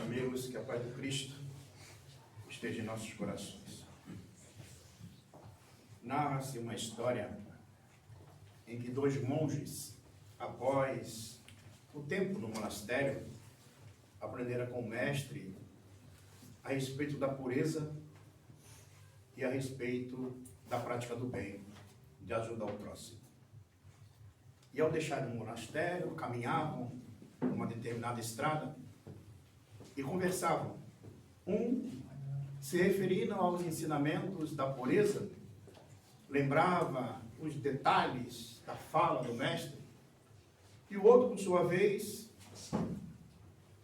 amigos, que a paz do Cristo esteja em nossos corações. Narra-se uma história em que dois monges, após o tempo no monastério, aprenderam com o mestre a respeito da pureza e a respeito da prática do bem, de ajudar o próximo. E ao deixarem o monastério, caminhavam numa determinada estrada e conversavam. Um se referindo aos ensinamentos da pureza, lembrava os detalhes da fala do mestre, e o outro, por sua vez,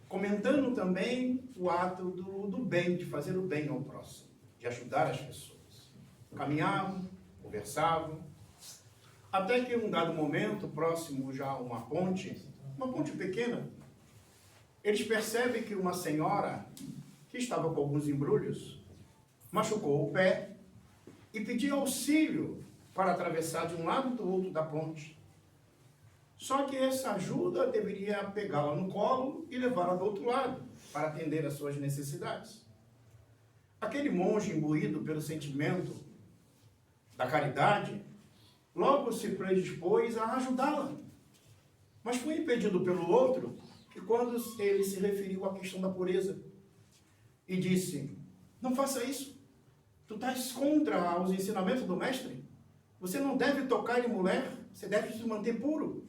comentando também o ato do bem, de fazer o bem ao próximo, de ajudar as pessoas. Caminhavam, conversavam, até que em um dado momento, próximo já a uma ponte pequena, eles percebem que uma senhora, que estava com alguns embrulhos, machucou o pé e pediu auxílio para atravessar de um lado do outro da ponte. Só que essa ajuda deveria pegá-la no colo e levá-la do outro lado, para atender às suas necessidades. Aquele monge, imbuído pelo sentimento da caridade, logo se predispôs a ajudá-la. Mas foi impedido pelo outro, que quando ele se referiu à questão da pureza, e disse: não faça isso, tu estás contra os ensinamentos do mestre, você não deve tocar em mulher, você deve se manter puro.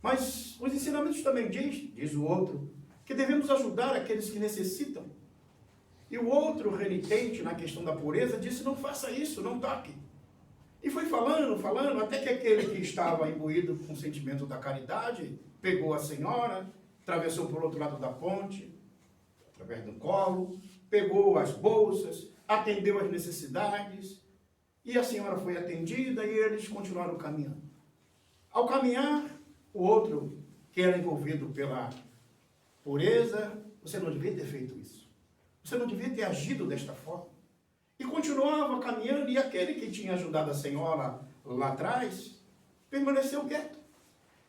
Mas os ensinamentos também diz o outro, que devemos ajudar aqueles que necessitam. E o outro, renitente na questão da pureza, disse: não faça isso, não toque. E foi falando, até que aquele que estava imbuído com o sentimento da caridade, pegou a senhora, atravessou por outro lado da ponte, através do colo, pegou as bolsas, atendeu às necessidades, e a senhora foi atendida e eles continuaram caminhando. Ao caminhar, o outro, que era envolvido pela pureza: você não devia ter feito isso, você não devia ter agido desta forma. E continuava caminhando, e aquele que tinha ajudado a senhora lá atrás, permaneceu quieto.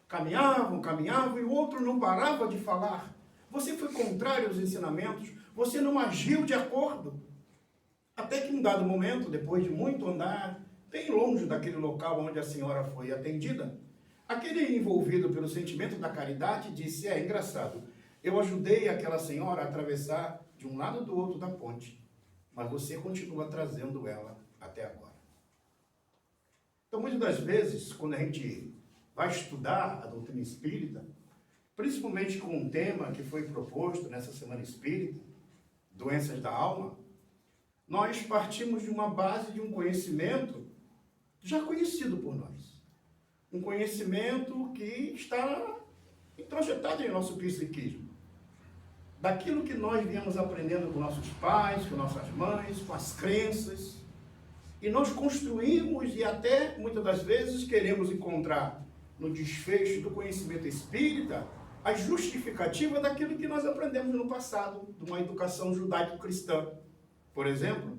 Caminhavam, e o outro não parava de falar: você foi contrário aos ensinamentos, você não agiu de acordo. Até que em um dado momento, depois de muito andar, bem longe daquele local onde a senhora foi atendida, aquele envolvido pelo sentimento da caridade disse: é engraçado, eu ajudei aquela senhora a atravessar de um lado do outro da ponte, mas você continua trazendo ela até agora. Então, muitas das vezes, quando a gente vai estudar a doutrina espírita, principalmente com um tema que foi proposto nessa Semana Espírita, doenças da alma, nós partimos de uma base de um conhecimento já conhecido por nós. Um conhecimento que está introjetado em nosso psiquismo. Daquilo que nós viemos aprendendo com nossos pais, com nossas mães, com as crenças. E nós construímos e até, muitas das vezes, queremos encontrar no desfecho do conhecimento espírita a justificativa daquilo que nós aprendemos no passado, de uma educação judaico-cristã. Por exemplo,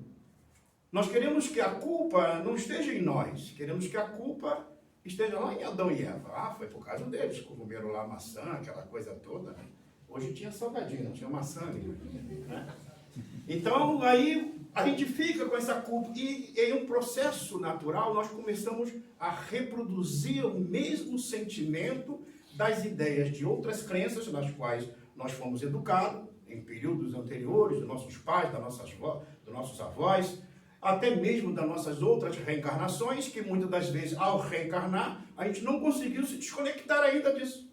nós queremos que a culpa não esteja em nós, queremos que a culpa esteja lá em Adão e Eva. Ah, foi por causa deles, comeram lá maçã, aquela coisa toda, né? Hoje tinha salgadinho, não tinha maçã, né? Então, aí a gente fica com essa culpa, e em um processo natural nós começamos a reproduzir o mesmo sentimento das ideias de outras crenças nas quais nós fomos educados em períodos anteriores, dos nossos pais, dos nossos avós, até mesmo das nossas outras reencarnações, que muitas das vezes, ao reencarnar, a gente não conseguiu se desconectar ainda disso.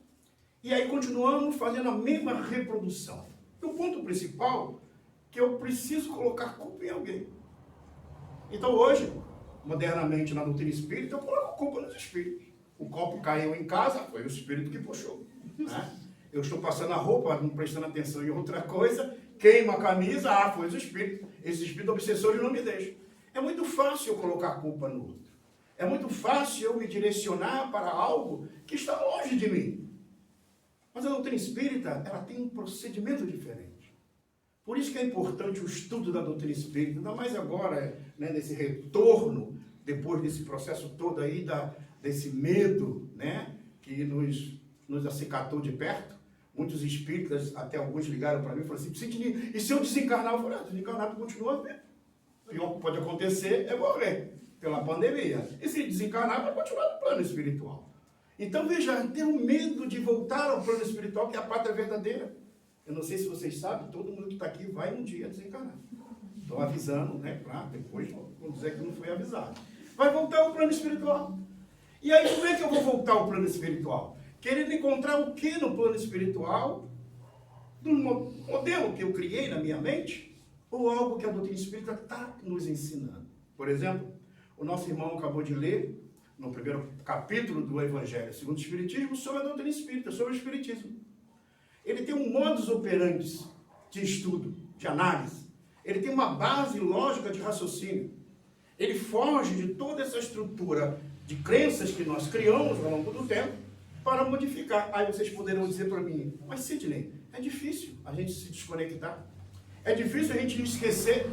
E aí continuamos fazendo a mesma reprodução. E o ponto principal, que eu preciso colocar culpa em alguém. Então hoje, modernamente na doutrina espírita, eu coloco culpa nos espíritos. O copo caiu em casa, foi o espírito que puxou, né? Eu estou passando a roupa, não prestando atenção em outra coisa, queima a camisa, foi o espírito. Esse espírito obsessor não me deixa. É muito fácil eu colocar a culpa no outro. É muito fácil eu me direcionar para algo que está longe de mim. Mas a doutrina espírita, ela tem um procedimento diferente. Por isso que é importante o estudo da doutrina espírita, ainda mais agora, né, nesse retorno, depois desse processo todo aí, desse medo, né, que nos acicatou de perto. Muitos espíritas, até alguns ligaram para mim e falaram assim, Sidney, e se eu desencarnar? Eu falei, desencarnar tu continua vendo. O pior que pode acontecer é morrer pela pandemia. E se desencarnar, vai continuar no plano espiritual. Então, veja, tenho medo de voltar ao plano espiritual, que é a pátria verdadeira. Eu não sei se vocês sabem, todo mundo que está aqui vai um dia desencarnar. Estou avisando, né, para depois não dizer que não foi avisado. Vai voltar ao plano espiritual. E aí, como é que eu vou voltar ao plano espiritual? Querendo encontrar o que no plano espiritual? Do modelo que eu criei na minha mente? Ou algo que a doutrina espírita está nos ensinando? Por exemplo, o nosso irmão acabou de ler, no primeiro capítulo do Evangelho segundo o Espiritismo, sobre a doutrina espírita, sobre o Espiritismo. Ele tem um modus operandi de estudo, de análise. Ele tem uma base lógica de raciocínio. Ele foge de toda essa estrutura de crenças que nós criamos ao longo do tempo para modificar. Aí vocês poderão dizer para mim, mas Sidney, é difícil a gente se desconectar. É difícil a gente esquecer.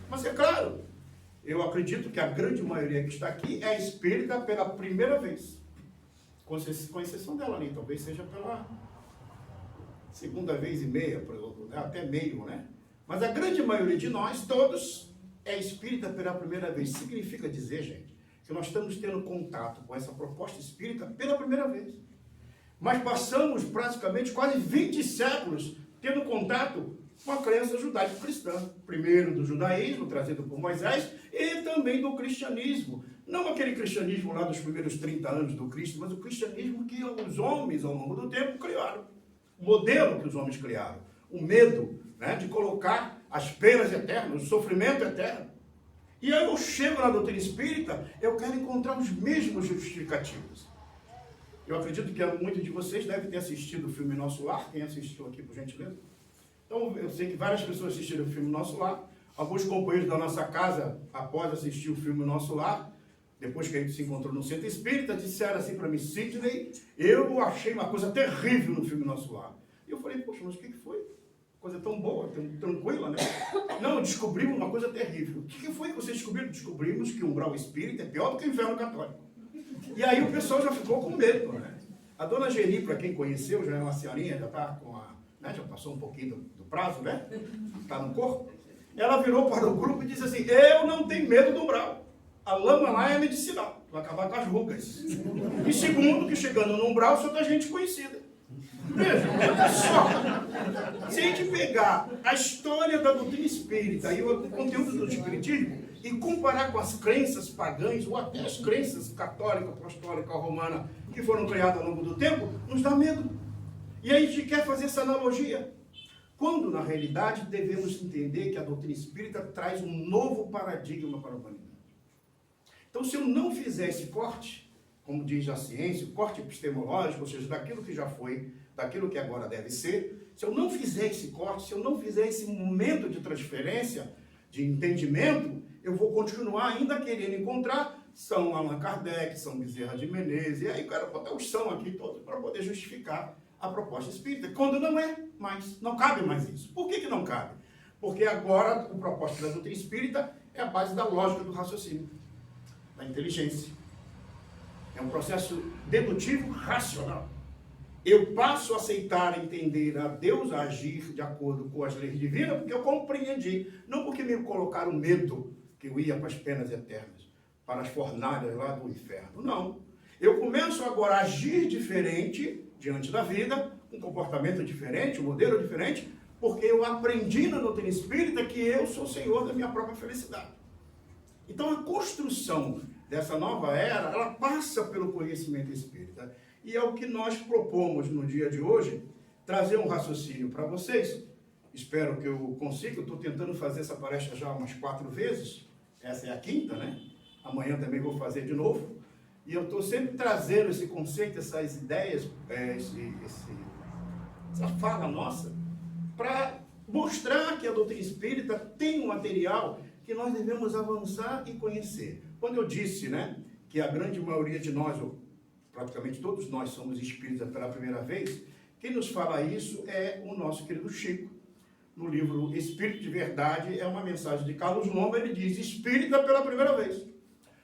Mas é claro, eu acredito que a grande maioria que está aqui é espírita pela primeira vez. Com exceção dela ali, talvez seja pela segunda vez e meia, até meio, né? Mas a grande maioria de nós, todos, é espírita pela primeira vez. Significa dizer, gente, que nós estamos tendo contato com essa proposta espírita pela primeira vez. Mas passamos praticamente quase 20 séculos tendo contato com a crença judaico-cristã. Primeiro do judaísmo, trazido por Moisés, e também do cristianismo. Não aquele cristianismo lá dos primeiros 30 anos do Cristo, mas o cristianismo que os homens, ao longo do tempo, criaram. O modelo que os homens criaram. O medo, né, de colocar as penas eternas, o sofrimento eterno. E aí eu chego na doutrina espírita, eu quero encontrar os mesmos justificativos. Eu acredito que muitos de vocês devem ter assistido o filme Nosso Lar. Quem assistiu aqui, por gentileza? Então, eu sei que várias pessoas assistiram o filme Nosso Lar. Alguns companheiros da nossa casa, após assistir o filme Nosso Lar, depois que a gente se encontrou no centro espírita, disseram assim para mim, Sidney, eu achei uma coisa terrível no filme Nosso Lar. E eu falei, poxa, mas o que foi? Coisa tão boa, tão tranquila, né? Não, descobrimos uma coisa terrível. O que foi que vocês descobriram? Descobrimos que o umbral espírita é pior do que o inferno católico. E aí o pessoal já ficou com medo, né? A dona Geni, para quem conheceu, já é uma senhorinha, já está com a... Né, já passou um pouquinho do prazo, né? Está no corpo. Ela virou para o grupo e disse assim, eu não tenho medo do umbral. A lama lá é medicinal, vai acabar com as rugas. E segundo, que chegando no umbral só tem gente conhecida. Veja, olha só. Se a gente pegar a história da doutrina espírita e o conteúdo do espiritismo e comparar com as crenças pagãs ou até as crenças católica, apostólica, romana que foram criadas ao longo do tempo, nos dá medo. E a gente quer fazer essa analogia. Quando, na realidade, devemos entender que a doutrina espírita traz um novo paradigma para a humanidade. Então, se eu não fizer esse corte, como diz a ciência, o corte epistemológico, ou seja, daquilo que já foi, daquilo que agora deve ser, se eu não fizer esse corte, se eu não fizer esse momento de transferência, de entendimento, eu vou continuar ainda querendo encontrar São Allan Kardec, São Bezerra de Menezes, e aí eu quero botar os são aqui todos para poder justificar a proposta espírita, quando não é mais, não cabe mais isso. Por que não cabe? Porque agora o propósito da doutrina espírita é a base da lógica do raciocínio, da inteligência. É um processo dedutivo racional. Eu passo a aceitar, a entender, a Deus a agir de acordo com as leis divinas, porque eu compreendi, não porque me colocaram medo que eu ia para as penas eternas, para as fornalhas lá do inferno. Não. Eu começo agora a agir diferente diante da vida, um comportamento diferente, um modelo diferente, porque eu aprendi na doutrina espírita que eu sou senhor da minha própria felicidade. Então a construção dessa nova era, ela passa pelo conhecimento espírita. E é o que nós propomos no dia de hoje, trazer um raciocínio para vocês. Espero que eu consiga, eu estou tentando fazer essa palestra já umas 4 vezes, essa é a 5ª, né? Amanhã também vou fazer de novo. E eu estou sempre trazendo esse conceito, essas ideias, essa fala nossa, para mostrar que a doutrina espírita tem um material que nós devemos avançar e conhecer. Quando eu disse, né, que a grande maioria de nós, ou praticamente todos nós, somos espíritas pela primeira vez, quem nos fala isso é o nosso querido Chico. No livro Espírito de Verdade, é uma mensagem de Carlos Lomba, ele diz, espírita pela primeira vez.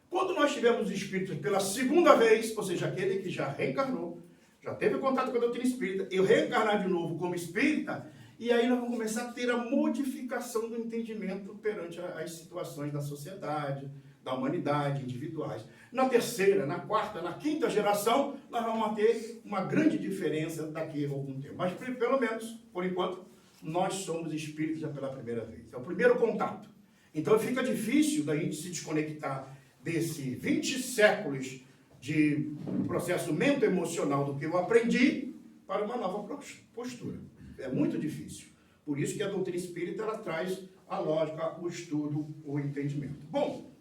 Quando nós tivemos espíritos pela segunda vez, ou seja, aquele que já reencarnou, já teve contato com a doutrina espírita, eu reencarnar de novo como espírita, e aí nós vamos começar a ter a modificação do entendimento perante as situações da sociedade, da humanidade, individuais. Na terceira, na quarta, na quinta geração, nós vamos ter uma grande diferença daqui a algum tempo. Mas, pelo menos, por enquanto, nós somos espíritos já pela primeira vez. É o primeiro contato. Então, fica difícil da gente se desconectar desse 20 séculos de processo mente-emocional do que eu aprendi para uma nova postura. É muito difícil. Por isso que a doutrina espírita ela traz a lógica, o estudo, o entendimento. Bom,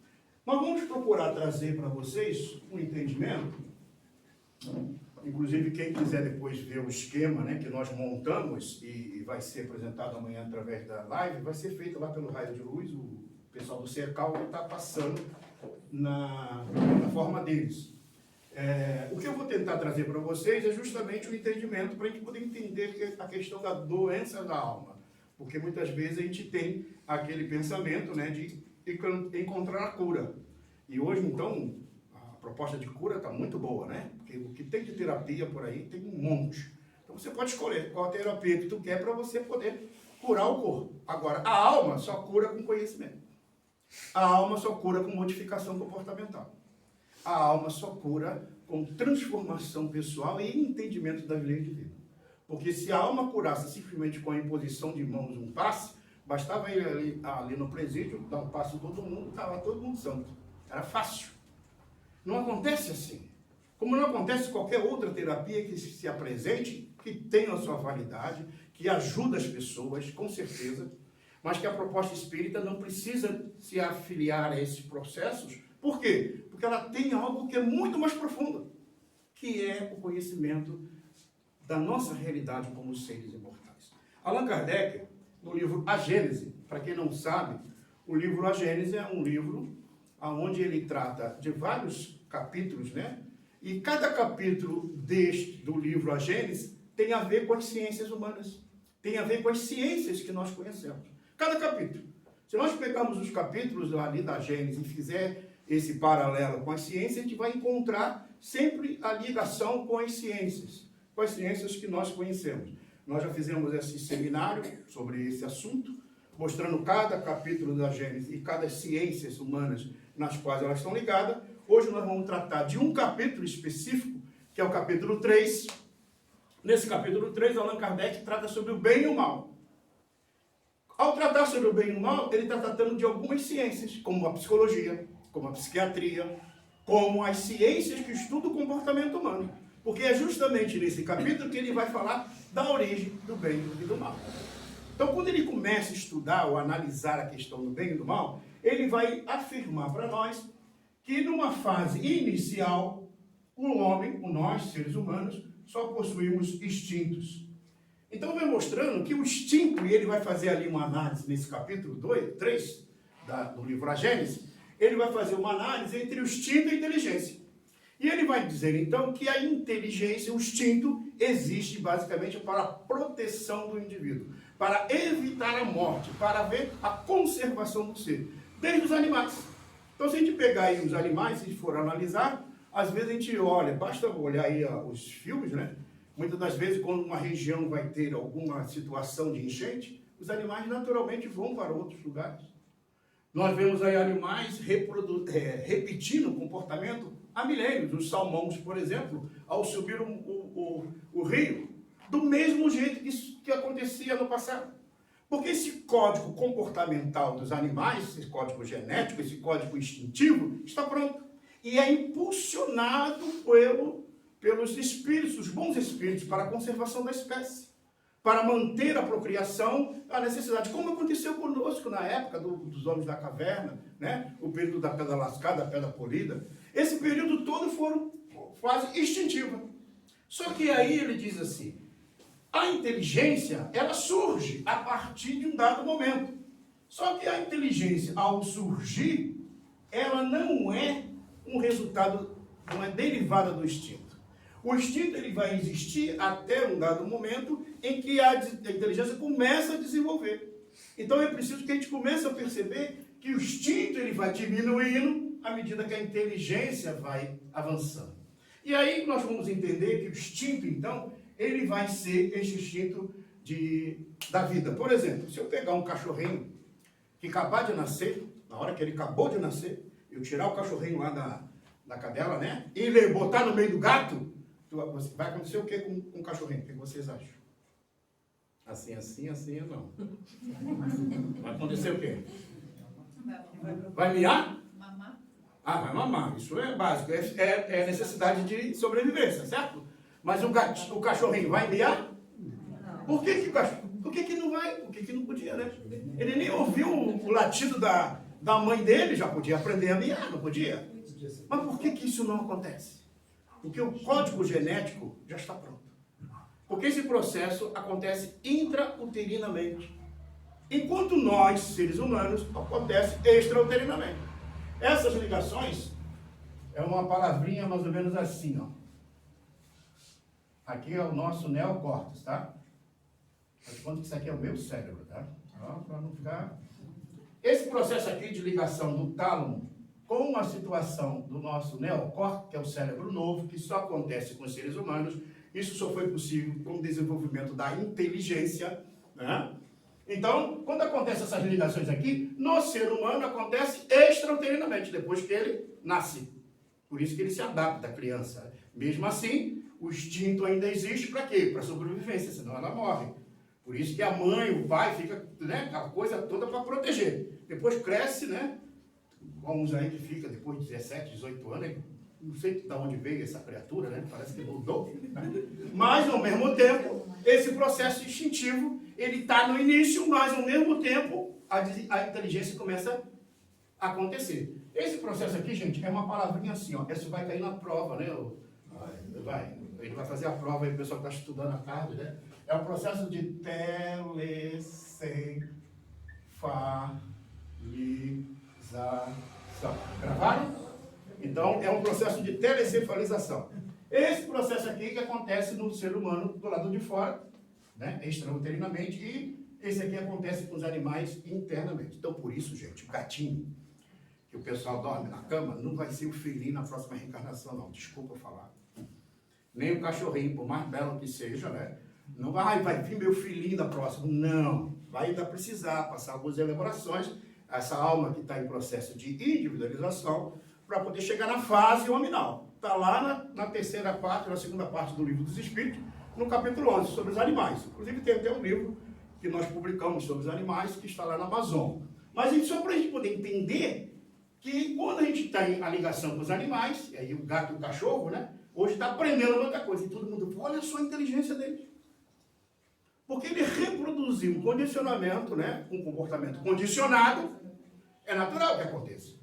nós vamos procurar trazer para vocês um entendimento, inclusive quem quiser depois ver o esquema, né, que nós montamos e vai ser apresentado amanhã através da live, vai ser feito lá pelo Raio de Luz, o pessoal do Cercal está passando na forma deles. O que eu vou tentar trazer para vocês é justamente o entendimento para a gente poder entender a questão da doença da alma. Porque muitas vezes a gente tem aquele pensamento, né, de encontrar a cura. E hoje, então, a proposta de cura está muito boa, né? Porque o que tem de terapia por aí tem um monte. Então você pode escolher qual a terapia que tu quer para você poder curar o corpo. Agora, a alma só cura com conhecimento. A alma só cura com modificação comportamental. A alma só cura com transformação pessoal e entendimento das leis de vida. Porque se a alma curasse simplesmente com a imposição de mãos, um passe, bastava ir ali no presídio, dar um passe em todo mundo, estava todo mundo santo. Era fácil. Não acontece assim. Como não acontece qualquer outra terapia que se apresente, que tenha a sua validade, que ajuda as pessoas, com certeza, mas que a proposta espírita não precisa se afiliar a esses processos. Por quê? Porque ela tem algo que é muito mais profundo, que é o conhecimento da nossa realidade como seres imortais. Allan Kardec, no livro A Gênese, para quem não sabe, o livro A Gênese é um livro onde ele trata de vários capítulos, né? E cada capítulo do livro A Gênese tem a ver com as ciências humanas, tem a ver com as ciências que nós conhecemos. Cada capítulo. Se nós pegarmos os capítulos ali da Gênese e fizer esse paralelo com as ciências, a gente vai encontrar sempre a ligação com as ciências que nós conhecemos. Nós já fizemos esse seminário sobre esse assunto, mostrando cada capítulo da Gênese e cada ciências humanas nas quais elas estão ligadas. Hoje nós vamos tratar de um capítulo específico, que é o capítulo 3. Nesse capítulo 3, Allan Kardec trata sobre o bem e o mal. Ao tratar sobre o bem e o mal, ele está tratando de algumas ciências, como a psicologia, como a psiquiatria, como as ciências que estudam o comportamento humano. Porque é justamente nesse capítulo que ele vai falar da origem do bem e do mal. Então, quando ele começa a estudar ou analisar a questão do bem e do mal, ele vai afirmar para nós que numa fase inicial, o homem, nós, seres humanos, só possuímos instintos. Então, vai mostrando que o instinto, e ele vai fazer ali uma análise nesse capítulo 3 do livro A Gênese, ele vai fazer uma análise entre o instinto e a inteligência. E ele vai dizer, então, que a inteligência, o instinto, existe basicamente para a proteção do indivíduo, para evitar a morte, para ver a conservação do ser, desde os animais. Então, se a gente pegar aí os animais, se for analisar, às vezes a gente olha, basta olhar aí os filmes, né? Muitas das vezes, quando uma região vai ter alguma situação de enchente, os animais naturalmente vão para outros lugares. Nós vemos aí animais repetindo o comportamento há milênios. Os salmões, por exemplo, ao subir o rio, do mesmo jeito que acontecia no passado. Porque esse código comportamental dos animais, esse código genético, esse código instintivo, está pronto. E é impulsionado pelos espíritos, os bons espíritos, para a conservação da espécie, para manter a procriação, a necessidade, como aconteceu conosco na época dos homens da caverna, né? O período da pedra lascada, da pedra polida. Esse período todo foram fase instintiva. Só que aí ele diz assim, a inteligência, ela surge a partir de um dado momento. Só que a inteligência, ao surgir, ela não é um resultado, não é derivada do instinto. O instinto ele vai existir até um dado momento em que a inteligência começa a desenvolver. Então é preciso que a gente comece a perceber que o instinto ele vai diminuindo à medida que a inteligência vai avançando. E aí nós vamos entender que o instinto, então, ele vai ser este instinto da vida. Por exemplo, se eu pegar um cachorrinho que acabar de nascer, na hora que ele acabou de nascer, eu tirar o cachorrinho lá da cadela, né? E botar no meio do gato, vai acontecer o que com o cachorrinho? O que vocês acham? Assim, não. Vai acontecer o quê? Vai miar? Mamar. Ah, vai mamar. Isso é básico. É necessidade de sobrevivência, certo? Mas o cachorrinho vai miar? Por que não vai? Por que não podia, né? Ele nem ouviu o latido da mãe dele, já podia aprender a miar, não podia? Mas por que isso não acontece? Porque o código genético já está pronto. Porque esse processo acontece intrauterinamente. Enquanto nós, seres humanos, acontece extrauterinamente. Essas ligações é uma palavrinha mais ou menos assim, ó. Aqui é o nosso neocórtex, tá? Faz conta que isso aqui é o meu cérebro, tá? Para não ficar... Esse processo aqui de ligação do tálamo com a situação do nosso neocórtex, que é o cérebro novo, que só acontece com os seres humanos, isso só foi possível com o desenvolvimento da inteligência, né? Então, quando acontecem essas ligações aqui, no ser humano acontece extrauterinamente, depois que ele nasce. Por isso que ele se adapta à criança. Mesmo assim, o instinto ainda existe para quê? Para sobrevivência, senão ela morre. Por isso que a mãe, o pai, fica, né, aquela coisa toda para proteger. Depois cresce, né? Uns aí que fica depois de 17, 18 anos, não sei de onde veio essa criatura, né? Parece que mudou. Mas, ao mesmo tempo, esse processo instintivo, ele está no início, mas, ao mesmo tempo, a inteligência começa a acontecer. Esse processo aqui, gente, é uma palavrinha assim, ó. Isso vai cair na prova, né? Ele vai fazer a prova aí, o pessoal que está estudando à tarde, né? É o processo de telecefalização. Gravaram? Então, é um processo de telecefalização. Esse processo aqui que acontece no ser humano do lado de fora, né, extrauterinamente, e esse aqui acontece com os animais internamente. Então, por isso, gente, o gatinho, que o pessoal dorme na cama, não vai ser o filhinho na próxima reencarnação, não. Desculpa falar. Nem o cachorrinho, por mais belo que seja, né? Não vai vir meu filhinho da próxima. Não. Vai ainda precisar passar algumas elaborações, essa alma que está em processo de individualização, para poder chegar na fase hominal. Está lá na terceira parte, na segunda parte do Livro dos Espíritos, no capítulo 11, sobre os animais. Inclusive tem até um livro que nós publicamos sobre os animais, que está lá na Amazon. Mas só para a gente poder entender que quando a gente tem a ligação com os animais, e aí o gato e o cachorro, né? Hoje está aprendendo outra coisa, e todo mundo, olha só a inteligência dele. Porque ele reproduziu um condicionamento, né? Um comportamento condicionado, é natural que aconteça.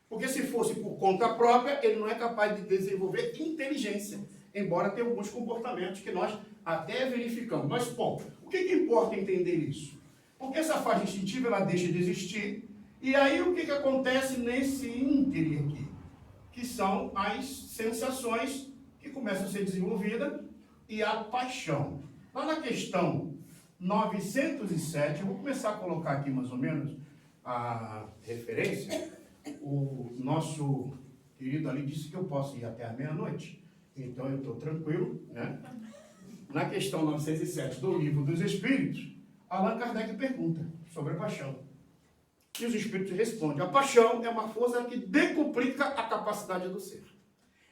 Porque se fosse por conta própria, ele não é capaz de desenvolver inteligência, embora tenha alguns comportamentos que nós até verificamos. Mas, bom, o que importa entender isso? Porque essa fase instintiva, ela deixa de existir, e aí o que acontece nesse íntere aqui? Que são as sensações que começam a ser desenvolvidas e a paixão. Lá na questão 907, eu vou começar a colocar aqui mais ou menos a referência. O nosso querido ali disse que eu posso ir até a meia-noite, então eu estou tranquilo, né? Na questão 907 do Livro dos Espíritos, Allan Kardec pergunta sobre a paixão. E os Espíritos respondem: a paixão é uma força que decuplica a capacidade do ser.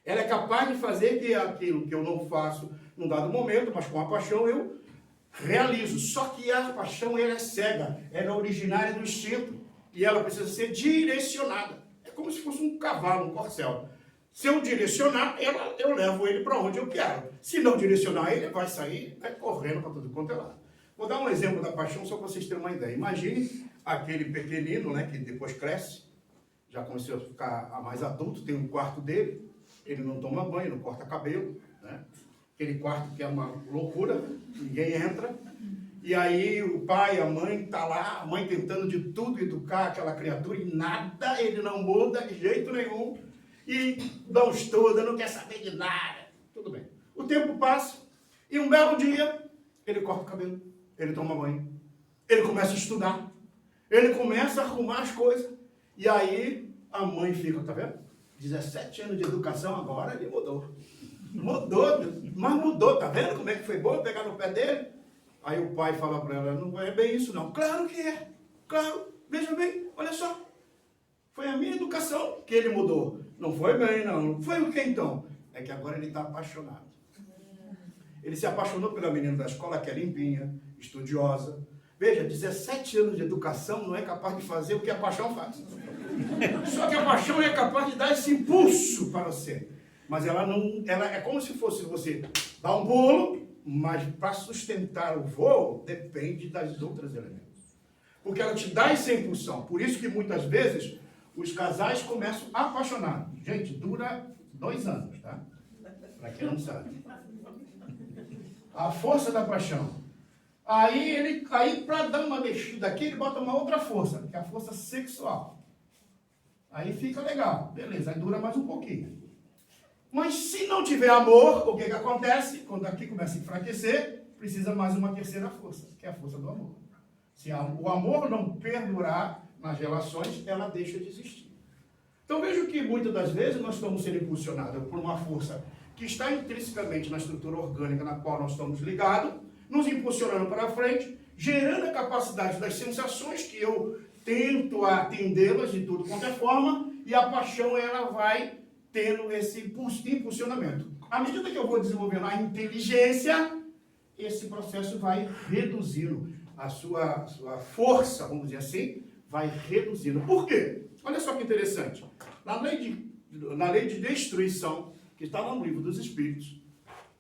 Ela é capaz de fazer que aquilo que eu não faço num dado momento, mas com a paixão eu realizo. Só que a paixão, ela é cega, ela é originária do instinto. E ela precisa ser direcionada. É como se fosse um cavalo, um corcel. Se eu direcionar, eu levo ele para onde eu quero. Se não direcionar, ele vai sair, né, correndo para tudo quanto é lado. Vou dar um exemplo da paixão, só para vocês terem uma ideia. Imagine aquele pequenino, né, que depois cresce, já começou a ficar mais adulto, tem um quarto dele, ele não toma banho, não corta cabelo, né? Aquele quarto que é uma loucura, ninguém entra. E aí o pai, a mãe, está lá, a mãe tentando de tudo educar aquela criatura e nada, ele não muda de jeito nenhum. E não estuda, não quer saber de nada. Tudo bem. O tempo passa e um belo dia ele corta o cabelo, ele toma banho, ele começa a estudar, ele começa a arrumar as coisas. E aí a mãe fica, tá vendo? 17 anos de educação, agora ele mudou. Mudou, mas mudou, tá vendo como é que foi bom pegar no pé dele? Aí o pai fala para ela, não é bem isso não. Claro que é, claro, veja bem, olha só. Foi a minha educação que ele mudou. Não foi bem, não. Foi o que então? É que agora ele está apaixonado. Ele se apaixonou pela menina da escola, que é limpinha, estudiosa. Veja, 17 anos de educação não é capaz de fazer o que a paixão faz. Só que a paixão é capaz de dar esse impulso para você. Mas ela é como se fosse você dar um pulo, mas para sustentar o voo depende das outras elementos. Porque ela te dá essa impulsão. Por isso que muitas vezes os casais começam apaixonados. Gente, dura 2 anos, tá? Para quem não sabe. A força da paixão. Aí para dar uma mexida aqui, ele bota uma outra força, que é a força sexual. Aí fica legal, beleza, aí dura mais um pouquinho. Mas se não tiver amor, o que acontece? Quando aqui começa a enfraquecer, precisa mais uma terceira força, que é a força do amor. Se o amor não perdurar nas relações, ela deixa de existir. Então vejo que muitas das vezes nós estamos sendo impulsionados por uma força que está intrinsecamente na estrutura orgânica na qual nós estamos ligados, nos impulsionando para frente, gerando a capacidade das sensações que eu tento atendê-las de tudo quanto é forma, e a paixão ela vai tendo esse impulsionamento. À medida que eu vou desenvolvendo a inteligência, esse processo vai reduzindo a sua força, vamos dizer assim, vai reduzindo. Por quê? Olha só que interessante. Na lei de destruição, que está no livro dos Espíritos,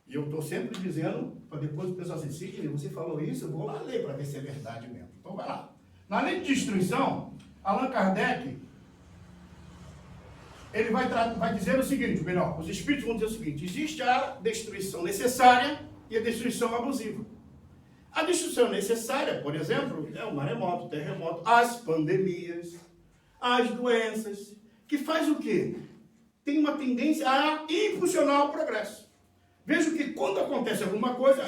e eu estou sempre dizendo, para depois o pessoal assim, Sidney, você falou isso, eu vou lá ler para ver se é verdade mesmo. Então vai lá. Na lei de destruição, Allan Kardec, ele vai dizer o seguinte, melhor, os Espíritos vão dizer o seguinte, existe a destruição necessária e a destruição abusiva. A destruição necessária, por exemplo, é o maremoto, o terremoto, as pandemias, as doenças, que faz o quê? Tem uma tendência a impulsionar o progresso. Vejo que quando acontece alguma coisa,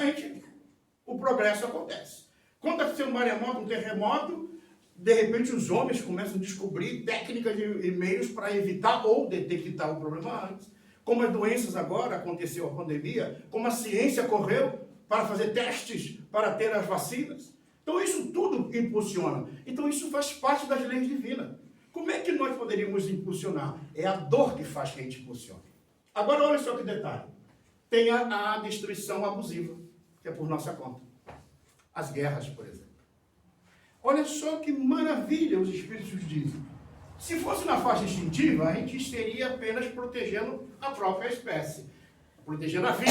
o progresso acontece. Quando acontece um maremoto, um terremoto, de repente os homens começam a descobrir técnicas e meios para evitar ou detectar o problema antes. Como as doenças agora, aconteceu a pandemia, como a ciência correu para fazer testes, para ter as vacinas. Então isso tudo impulsiona. Então isso faz parte das leis divinas. Como é que nós poderíamos impulsionar? É a dor que faz que a gente impulsione. Agora olha só que detalhe. Tem a destruição abusiva, que é por nossa conta. As guerras, por exemplo. Olha só que maravilha os Espíritos dizem. Se fosse na faixa instintiva, a gente estaria apenas protegendo a própria espécie, protegendo a vida.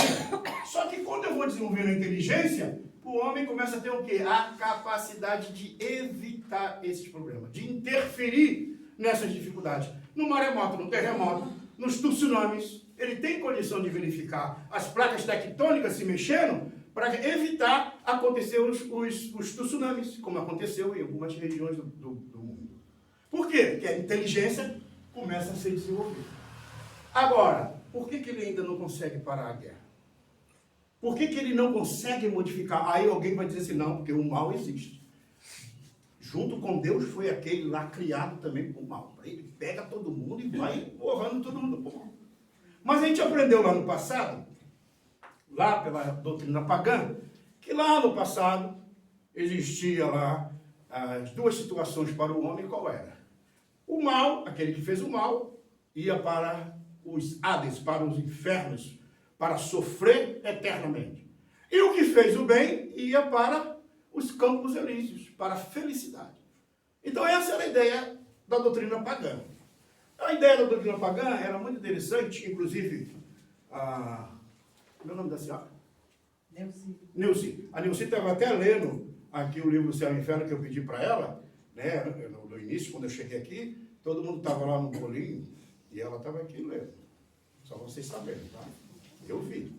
Só que quando eu vou desenvolvendo a inteligência, o homem começa a ter o quê? A capacidade de evitar esses problemas, de interferir nessas dificuldades. No maremoto, no terremoto, nos tsunamis, ele tem condição de verificar as placas tectônicas se mexendo para evitar acontecer os tsunamis, como aconteceu em algumas regiões do mundo. Por quê? Porque a inteligência começa a ser desenvolvida. Agora, por que ele ainda não consegue parar a guerra? Por que ele não consegue modificar? Aí alguém vai dizer assim, não, porque o mal existe. Junto com Deus foi aquele lá criado também por mal. Ele pega todo mundo e vai borrando todo mundo. Mas a gente aprendeu lá no passado, lá pela doutrina pagã, que lá no passado existia lá as duas situações para o homem, qual era? O mal, aquele que fez o mal, ia para os Hades, para os infernos, para sofrer eternamente. E o que fez o bem ia para os campos elíseos, para a felicidade. Então essa era a ideia da doutrina pagã. A ideia da doutrina pagã era muito interessante, inclusive, como é o nome da senhora? Neuci. A Neuci estava até lendo aqui o livro Céu e Inferno que eu pedi para ela, né, no início, quando eu cheguei aqui, todo mundo estava lá no bolinho e ela estava aqui lendo. Só vocês saberem, tá? Eu vi.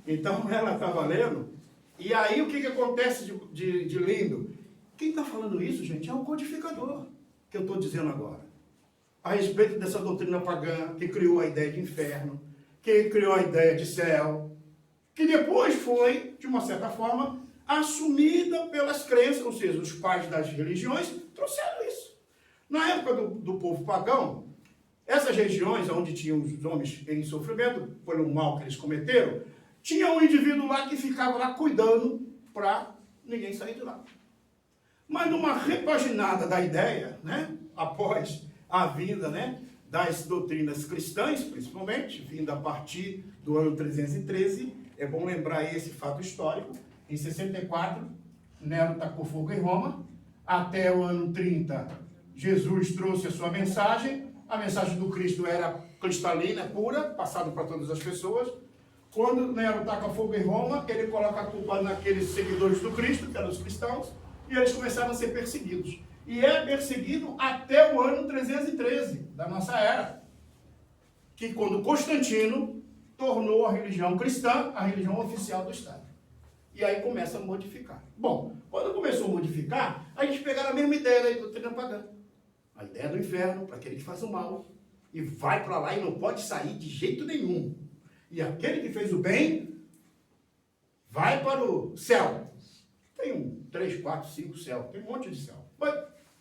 Então ela estava lendo, e aí o que acontece de lindo? Quem está falando isso, gente, é o codificador que eu estou dizendo agora. A respeito dessa doutrina pagã, que criou a ideia de inferno, que criou a ideia de céu, que depois foi, de uma certa forma, assumida pelas crenças, ou seja, os pais das religiões trouxeram isso. Na época do povo pagão, Essas regiões onde tinham os homens em sofrimento, pelo mal que eles cometeram, tinha um indivíduo lá que ficava lá cuidando para ninguém sair de lá. Mas numa repaginada da ideia, né, após a vinda, né, das doutrinas cristãs, principalmente, vinda a partir do ano 313, é bom lembrar esse fato histórico. Em 64, Nero tacou fogo em Roma. Até o ano 30, Jesus trouxe a sua mensagem. A mensagem do Cristo era cristalina, pura, passada para todas as pessoas. Quando Nero taca fogo em Roma, ele coloca a culpa naqueles seguidores do Cristo, que eram os cristãos, e eles começaram a ser perseguidos. E é perseguido até o ano 313 da nossa era, que quando Constantino tornou a religião cristã a religião oficial do Estado. E aí começa a modificar. Bom, quando começou a modificar, a gente pegaram a mesma ideia da doutrina pagã. A ideia do inferno, para aquele que faz o mal, e vai para lá e não pode sair de jeito nenhum. E aquele que fez o bem, vai para o céu. Tem 3, 4, 5 céus, tem um monte de céu. Mas,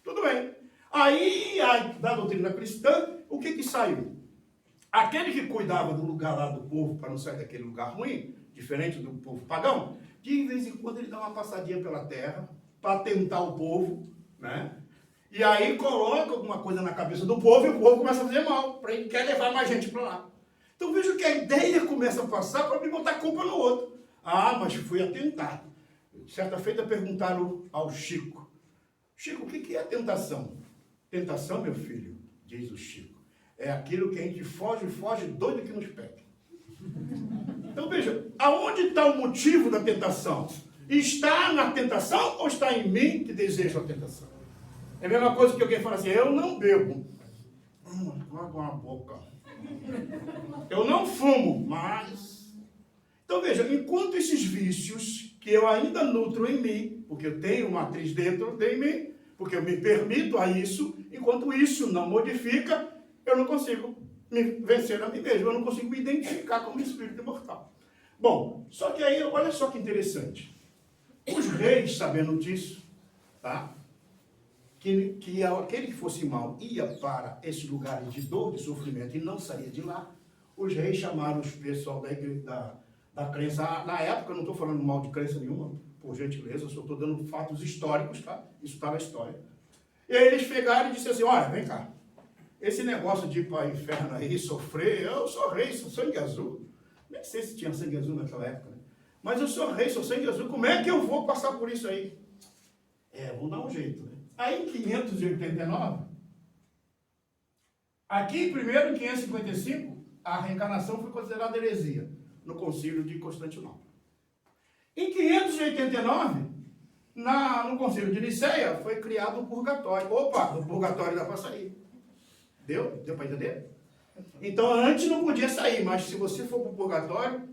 tudo bem. Aí, da doutrina cristã, o que saiu? Aquele que cuidava do lugar lá do povo, para não sair daquele lugar ruim, diferente do povo pagão, de vez em quando ele dá uma passadinha pela terra, para tentar o povo, né? E aí coloca alguma coisa na cabeça do povo, e o povo começa a fazer mal, para ele quer levar mais gente para lá. Então veja que a ideia começa a passar para me botar culpa no outro. Ah, mas fui atentado. Certa feita perguntaram ao Chico: Chico, o que é tentação? Tentação, meu filho, diz o Chico, é aquilo que a gente foge doido que nos pega. Então veja, aonde está o motivo da tentação? Está na tentação ou está em mim que desejo a tentação? É a mesma coisa que alguém fala assim: eu não bebo. Água na boca. Eu não fumo, mas... Então veja, enquanto esses vícios que eu ainda nutro em mim, porque eu tenho uma matriz dentro de mim, porque eu me permito a isso, enquanto isso não modifica, eu não consigo me vencer a mim mesmo, eu não consigo me identificar como espírito imortal. Bom, só que aí, olha só que interessante. Os reis, sabendo disso, tá? Que aquele que fosse mal ia para esses lugares de dor, de sofrimento, e não saía de lá, os reis chamaram os pessoal da igreja, da crença. Na época, eu não estou falando mal de crença nenhuma, por gentileza, eu só estou dando fatos históricos, tá? Isso está na história. E aí eles pegaram e disseram assim: olha, vem cá, esse negócio de ir para o inferno aí, sofrer, eu sou rei, sou sangue azul. Nem sei se tinha sangue azul naquela época, né? Mas eu sou rei, sou sangue azul, como é que eu vou passar por isso aí? Vamos dar um jeito, né? Aí em 589, aqui primeiro em 555, a reencarnação foi considerada heresia no concílio de Constantinopla. Em 589, no concílio de Niceia, foi criado o purgatório. Opa, o purgatório dá para sair. Deu? Deu para entender? Então antes não podia sair, mas se você for para o purgatório,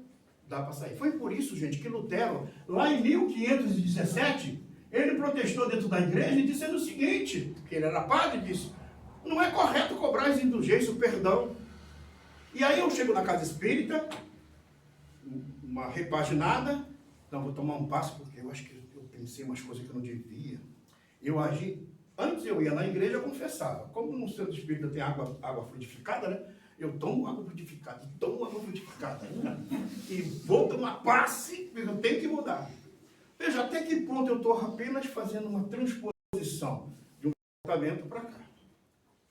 dá para sair. Foi por isso, gente, que Lutero, lá em 1517, ele protestou dentro da igreja dizendo o seguinte, que ele era padre, disse: não é correto cobrar as indulgências, o perdão. E aí eu chego na casa espírita, uma repaginada, não, vou tomar um passo, porque eu acho que eu pensei umas coisas que eu não devia. Eu agi, antes eu ia na igreja, eu confessava. Como no centro espírita tem água frutificada, né? Eu tomo água frutificada, e vou tomar passe, eu tenho que mudar. Veja até que ponto eu estou apenas fazendo uma transposição de um comportamento para cá.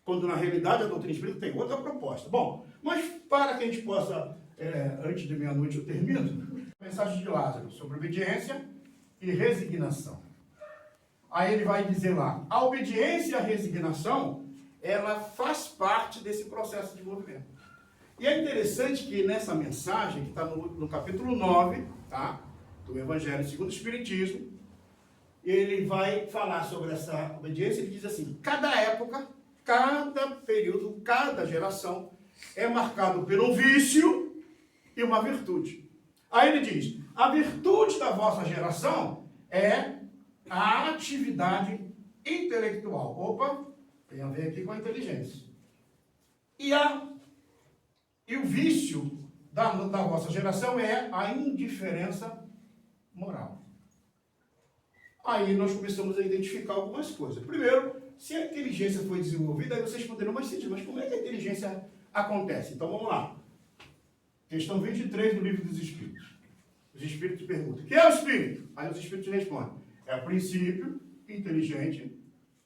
Quando na realidade a doutrina espírita tem outra proposta. Bom, mas para que a gente possa, antes de meia-noite eu termino, a mensagem de Lázaro sobre obediência e resignação. Aí ele vai dizer lá, a obediência e a resignação, ela faz parte desse processo de desenvolvimento. E é interessante que nessa mensagem, que está no capítulo 9, tá? Do Evangelho segundo o Espiritismo, ele vai falar sobre essa obediência. Ele diz assim: cada época, cada período, cada geração é marcado por um vício e uma virtude. Aí ele diz: a virtude da vossa geração é a atividade intelectual. Opa, tem a ver aqui com a inteligência. E o vício da vossa geração é a indiferença moral. Aí nós começamos a identificar algumas coisas. Primeiro, se a inteligência foi desenvolvida, aí vocês poderão mais sentir, mas como é que a inteligência acontece? Então vamos lá. Questão 23 do Livro dos Espíritos. Os Espíritos perguntam, o que é o Espírito? Aí os Espíritos respondem, é o princípio inteligente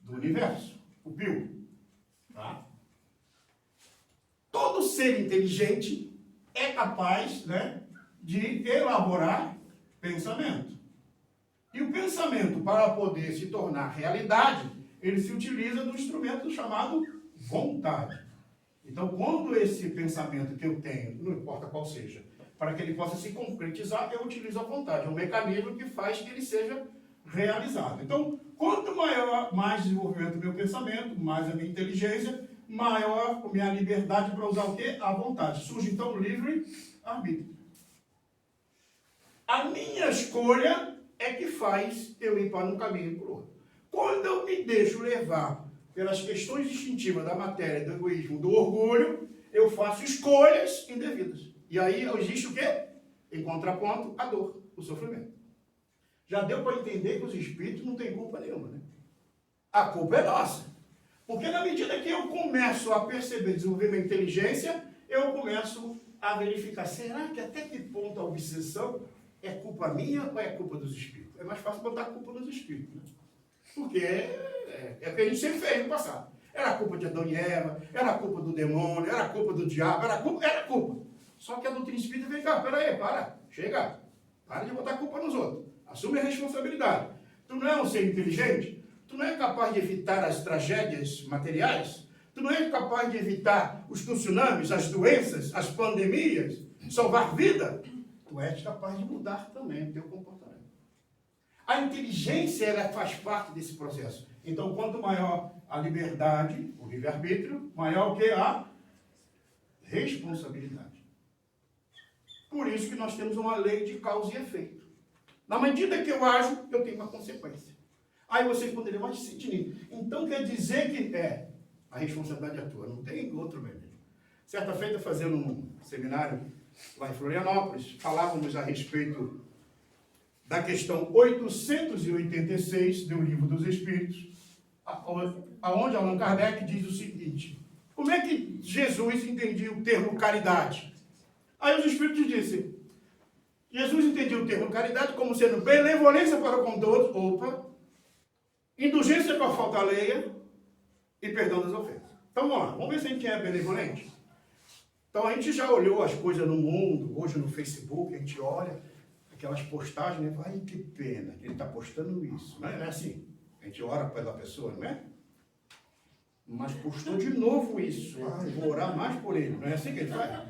do universo, o Pio. Tá? Todo ser inteligente é capaz, né, de elaborar pensamento. E o pensamento, para poder se tornar realidade, ele se utiliza do instrumento chamado vontade. Então, quando esse pensamento que eu tenho, não importa qual seja, para que ele possa se concretizar, eu utilizo a vontade. É um mecanismo que faz que ele seja realizado. Então, quanto mais desenvolvimento do meu pensamento, mais a minha inteligência, maior a minha liberdade para usar o quê? A vontade. Surge, então, o livre-arbítrio. A minha escolha é que faz eu ir para um caminho e para o outro. Quando eu me deixo levar pelas questões instintivas da matéria, do egoísmo, do orgulho, eu faço escolhas indevidas. E aí existe o quê? Em contraponto, a dor, o sofrimento. Já deu para entender que os espíritos não têm culpa nenhuma, né? A culpa é nossa. Porque na medida que eu começo a perceber, desenvolver minha inteligência, eu começo a verificar, será que até que ponto a obsessão é culpa minha ou é culpa dos espíritos? É mais fácil botar a culpa nos espíritos, né? Porque é o que a gente sempre fez no passado. Era a culpa de Adão e Eva, era a culpa do demônio, era a culpa do diabo, era a culpa. Só que a doutrina espírita vem cá, peraí, chega. Para de botar a culpa nos outros. Assume a responsabilidade. Tu não é um ser inteligente? Tu não é capaz de evitar as tragédias materiais? Tu não é capaz de evitar os tsunamis, as doenças, as pandemias, salvar vida? Tu és capaz de mudar também o teu comportamento. A inteligência, ela faz parte desse processo. Então, quanto maior a liberdade, o livre-arbítrio, maior o que? A responsabilidade. Por isso que nós temos uma lei de causa e efeito. Na medida que eu ajo, eu tenho uma consequência. Aí vocês poderiam mais sentir. Então, quer dizer que a responsabilidade é tua, não tem outro meio. Certa feita, fazendo um seminário lá em Florianópolis, falávamos a respeito da questão 886 do Livro dos Espíritos, aonde Allan Kardec diz o seguinte, como é que Jesus entendia o termo caridade? Aí os Espíritos dizem, Jesus entendia o termo caridade como sendo benevolência para com todos, indulgência com a falta alheia e perdão das ofensas. Então vamos lá, vamos ver se a gente é benevolente. Então a gente já olhou as coisas no mundo, hoje no Facebook, a gente olha aquelas postagens, né? Ai, que pena que ele está postando isso. Não é assim? A gente ora pela pessoa, não é? Mas postou de novo isso. Ah, eu vou orar mais por ele. Não é assim que ele faz?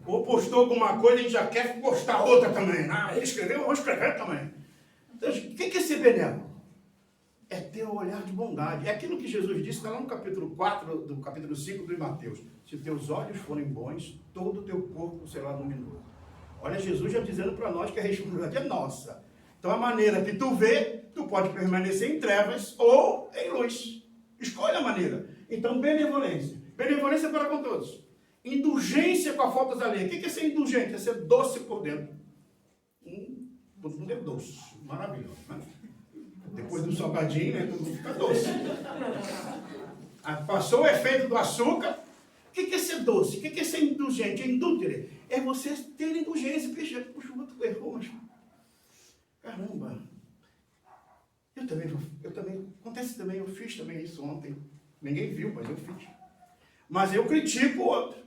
Ou postou alguma coisa e a gente já quer postar outra também. Ah, ele escreveu, eu vou escrever também. Então, o que é ser benévolo? É ter um olhar de bondade. É aquilo que Jesus disse, está lá no capítulo 4, do capítulo 5 do Mateus. Se teus olhos forem bons, todo o teu corpo será luminoso. Olha, Jesus já dizendo para nós que a responsabilidade é nossa. Então, a maneira que tu vê, tu pode permanecer em trevas ou em luz. Escolhe a maneira. Então, benevolência. Benevolência para com todos. Indulgência com a falta da lei. O que é ser indulgente? É ser doce por dentro. Todo mundo é doce. Maravilhoso, né? Depois do salgadinho, né, todo mundo fica doce. Passou o efeito do açúcar. O que é ser doce? O que é ser indulgente? Indulgere. É você ter indulgência. Puxa, o outro errou, mas... Caramba. Eu também... Acontece também, eu fiz também isso ontem. Ninguém viu, mas eu fiz. Mas eu critico o outro.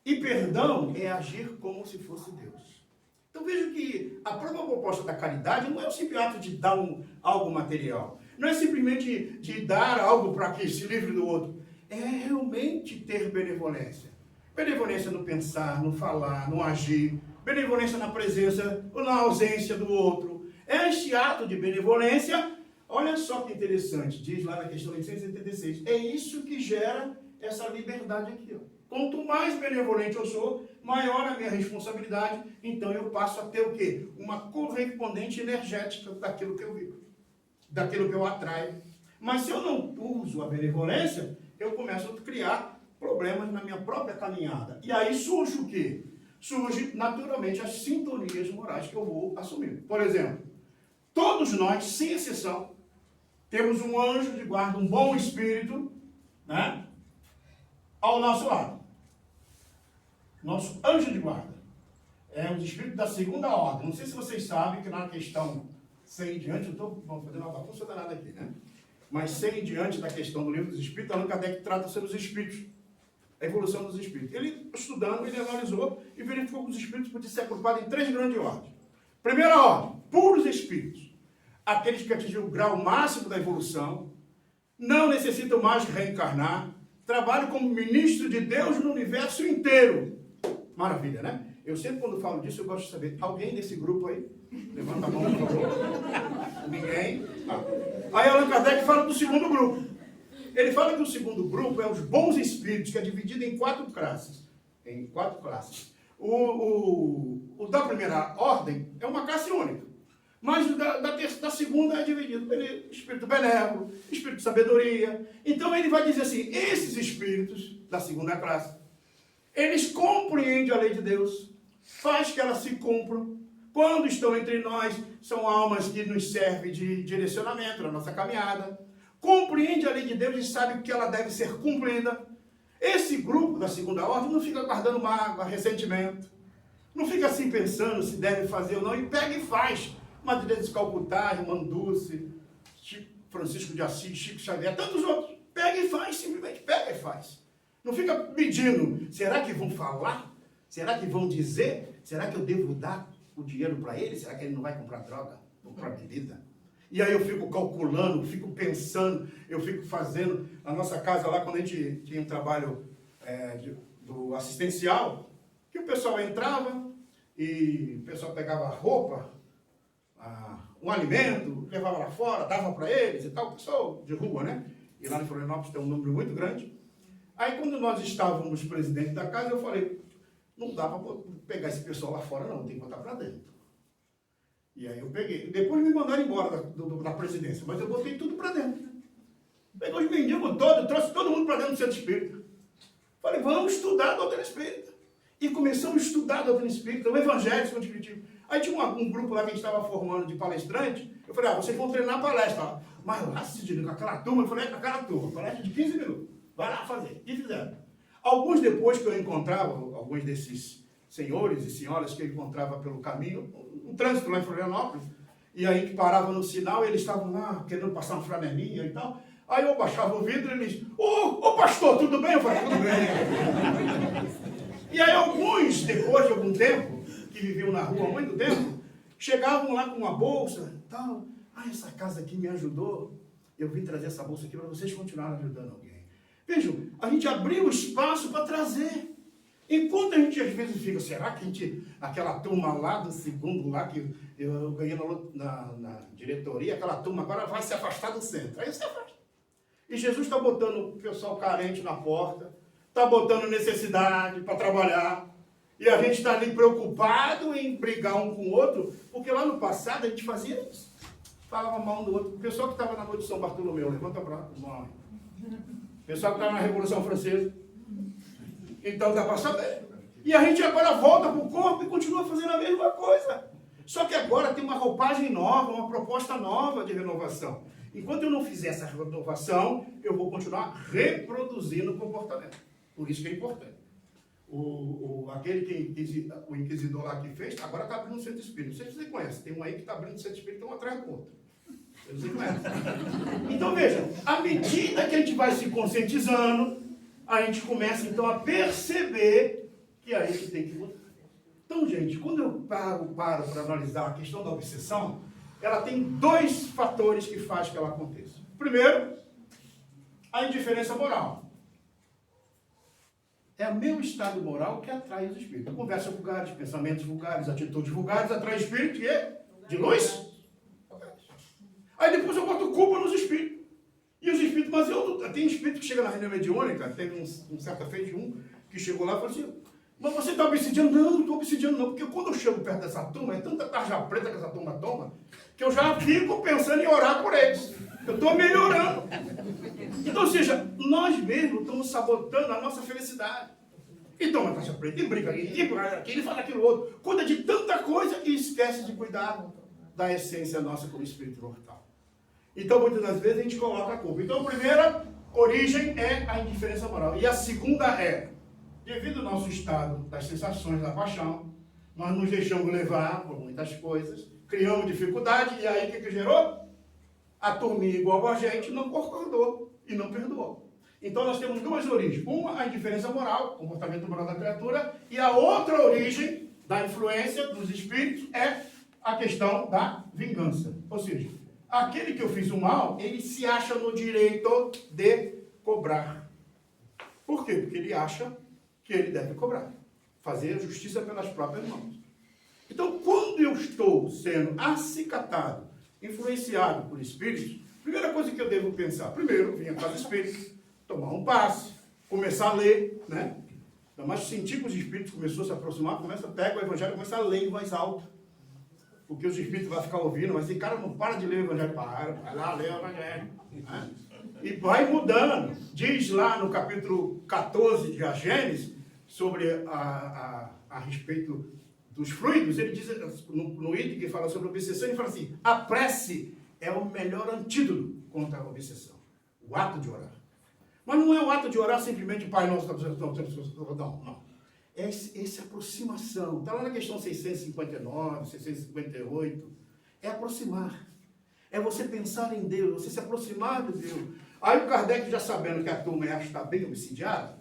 E perdão é agir como se fosse Deus. Então vejo que a própria proposta da caridade não é o simples ato de dar algo material. Não é simplesmente de dar algo para que se livre do outro. É realmente ter benevolência. Benevolência no pensar, no falar, no agir. Benevolência na presença ou na ausência do outro. Este ato de benevolência, olha só que interessante, diz lá na questão 876. É isso que gera essa liberdade aqui, ó. Quanto mais benevolente eu sou, maior a minha responsabilidade, então eu passo a ter o quê? Uma correspondente energética daquilo que eu vivo, daquilo que eu atraio. Mas se eu não uso a benevolência, eu começo a criar problemas na minha própria caminhada. E aí surge o quê? Surge naturalmente as sintonias morais que eu vou assumir. Por exemplo, todos nós, sem exceção, temos um anjo de guarda, um bom espírito, né, ao nosso lado. Nosso anjo de guarda é um espírito da segunda ordem. Não sei se vocês sabem que na questão 100 em diante, eu estou fazendo uma bagunça danada aqui, né? Mas 100 em diante da questão do livro dos espíritos, Allan Kardec trata sobre os espíritos, a evolução dos espíritos. Ele, estudando, ele analisou e verificou que os espíritos podiam ser agrupados em 3 grandes ordens. Primeira ordem, puros espíritos. Aqueles que atingiram o grau máximo da evolução, não necessitam mais reencarnar, trabalham como ministro de Deus no universo inteiro. Maravilha, né? Eu sempre, quando falo disso, eu gosto de saber, alguém desse grupo aí? Levanta a mão, por favor. Ninguém? Ah. Aí Allan Kardec fala do segundo grupo. Ele fala que o segundo grupo é os bons espíritos, que é dividido em 4 classes. Em 4 classes. O da primeira ordem é uma classe única. Mas da segunda é dividido pelo espírito benévolo, espírito de sabedoria. Então ele vai dizer assim, esses espíritos da segunda classe, eles compreendem a lei de Deus, faz que elas se cumpram. Quando estão entre nós, são almas que nos servem de direcionamento na nossa caminhada. Compreende a lei de Deus e sabe que ela deve ser cumprida. Esse grupo da segunda ordem não fica guardando mágoa, ressentimento. Não fica assim pensando se deve fazer ou não, e pega e faz. Madre Teresa de Calcutá, Irmã Dulce, Francisco de Assis, Chico Xavier, tantos outros. Pega e faz, simplesmente pega e faz. Não fica pedindo, será que vão falar? Será que vão dizer? Será que eu devo dar o dinheiro para ele? Será que ele não vai comprar droga? Comprar bebida? E aí eu fico calculando, fico pensando, eu fico fazendo. Na nossa casa lá, quando a gente tinha um trabalho do assistencial, que o pessoal entrava e o pessoal pegava roupa, um alimento, levava lá fora, dava para eles e tal, pessoal de rua, né? E lá em Florianópolis tem um número muito grande. Aí quando nós estávamos presidente da casa, eu falei, não dá para pegar esse pessoal lá fora não, tem que botar para dentro. E aí eu peguei. Depois me mandaram embora da presidência, mas eu botei tudo para dentro. Peguei os mendigos todos, trouxe todo mundo para dentro do centro espírita. Falei, vamos estudar a doutrina espírita. E começamos a estudar a doutrina espírita, o evangelho espiritual. Aí tinha um grupo lá que a gente estava formando de palestrante. Eu falei, vocês vão treinar a palestra. Mas lá, com aquela turma, eu falei, com aquela turma, palestra de 15 minutos. Vai lá fazer. E fizeram. Alguns depois que eu encontrava, alguns desses senhores e senhoras que eu encontrava pelo caminho, um trânsito lá em Florianópolis, e aí que parava no sinal, eles estavam lá querendo passar uma flanelinha e tal. Aí eu baixava o vidro e eles, ô pastor, tudo bem? Eu falei, tudo bem. E aí alguns, depois de algum tempo, que viviam na rua há muito tempo, chegavam lá com uma bolsa e tal. Essa casa aqui me ajudou, eu vim trazer essa bolsa aqui para vocês continuarem ajudando alguém. Vejam, a gente abriu espaço para trazer. Enquanto a gente às vezes fica, será que aquela turma lá do segundo, lá que eu ganhei na diretoria, aquela turma agora vai se afastar do centro. Aí se afasta. E Jesus está botando o pessoal carente na porta, está botando necessidade para trabalhar. E a gente está ali preocupado em brigar um com o outro, porque lá no passado a gente fazia isso. Falava mal um do outro. O pessoal que estava na noite de São Bartolomeu, levanta a mão. O pessoal que estava na Revolução Francesa. Então dá para saber. E a gente agora volta para o corpo e continua fazendo a mesma coisa. Só que agora tem uma roupagem nova, uma proposta nova de renovação. Enquanto eu não fizer essa renovação, eu vou continuar reproduzindo o comportamento. Por isso que é importante. O inquisidor lá que fez, agora está abrindo um centro espírita. Não sei se você conhece, tem um aí que está abrindo um centro espírita, um atrás do outro. Você conhece? Então veja, à medida que a gente vai se conscientizando, a gente começa então a perceber que aí que tem que mudar. Então, gente, quando eu paro para analisar a questão da obsessão, ela tem 2 fatores que fazem que ela aconteça. Primeiro, a indiferença moral. É o meu estado moral que atrai os espíritos. Conversas vulgares, pensamentos vulgares, atitudes vulgares atrai espírito de luz. Aí depois eu boto culpa nos espíritos. E os espíritos, mas tem espírito que chega na reunião mediúnica, teve um certa feita que chegou lá e falou assim, mas você está obsidiando? Não, não estou obsidiando não, porque quando eu chego perto dessa turma, é tanta tarja preta que essa turma toma, que eu já fico pensando em orar por eles. Eu estou melhorando. Então, ou seja, nós mesmos estamos sabotando a nossa felicidade. E toma tarja preta, e briga aqui, ele fala aquilo outro, cuida de tanta coisa e esquece de cuidar da essência nossa como espírito mortal. Então, muitas das vezes, a gente coloca a culpa. Então, a primeira origem é a indiferença moral. E a segunda é, devido ao nosso estado das sensações da paixão, nós nos deixamos levar por muitas coisas, criamos dificuldade, e aí o que gerou? A turminha igual a gente não concordou e não perdoou. Então nós temos duas origens. Uma, a indiferença moral, comportamento moral da criatura, e a outra origem da influência dos espíritos é a questão da vingança. Ou seja, aquele que eu fiz o mal, ele se acha no direito de cobrar. Por quê? Porque ele acha que ele deve cobrar. Fazer a justiça pelas próprias mãos. Então, quando eu estou sendo acicatado, influenciado por espíritos, primeira coisa que eu devo pensar, primeiro, vir à casa espírita, tomar um passe, começar a ler, né? Mas sentir que os espíritos começou a se aproximar, pega o evangelho e começa a ler em voz alta. Porque os espíritos vão ficar ouvindo, mas esse cara não para de ler o evangelho, vai lá ler o evangelho. Né? E vai mudando. Diz lá no capítulo 14 de Gênesis, sobre a respeito dos fluidos, ele diz, no item que fala sobre a obsessão, ele fala assim, a prece é o melhor antídoto contra a obsessão. O ato de orar. Mas não é o ato de orar simplesmente, Pai Nosso, não. Essa aproximação, está lá na questão 659, 658, é aproximar. É você pensar em Deus, você se aproximar de Deus. Aí o Kardec, já sabendo que a turma está bem obsidiada,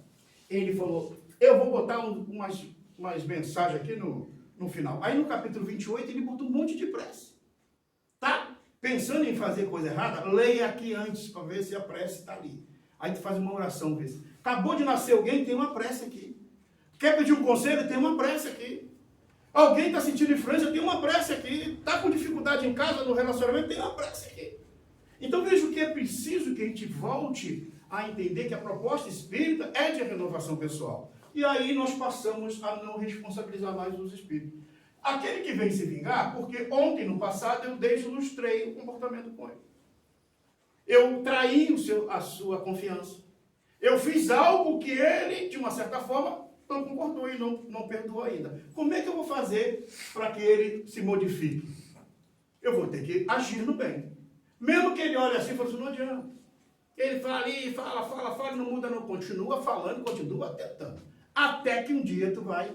ele falou, eu vou botar umas mensagens aqui no final. Aí no capítulo 28, ele botou um monte de prece. Tá pensando em fazer coisa errada? Leia aqui antes, para ver se a prece está ali. Aí tu faz uma oração, vê se acabou de nascer alguém, tem uma prece aqui. Quer pedir um conselho? Tem uma prece aqui. Alguém está sentindo influência? Tem uma prece aqui. Está com dificuldade em casa, no relacionamento? Tem uma prece aqui. Então veja que é preciso que a gente volte a entender que a proposta espírita é de renovação pessoal. E aí nós passamos a não responsabilizar mais os espíritos. Aquele que vem se vingar, porque ontem, no passado, eu desillustrei o comportamento com ele. Eu traí a sua confiança. Eu fiz algo que ele, de uma certa forma, não concordou e não perdoou ainda. Como é que eu vou fazer para que ele se modifique? Eu vou ter que agir no bem. Mesmo que ele olhe assim e fale assim, não adianta. Ele fala ali, fala, não muda não. Continua falando, continua tentando. Até que um dia tu vai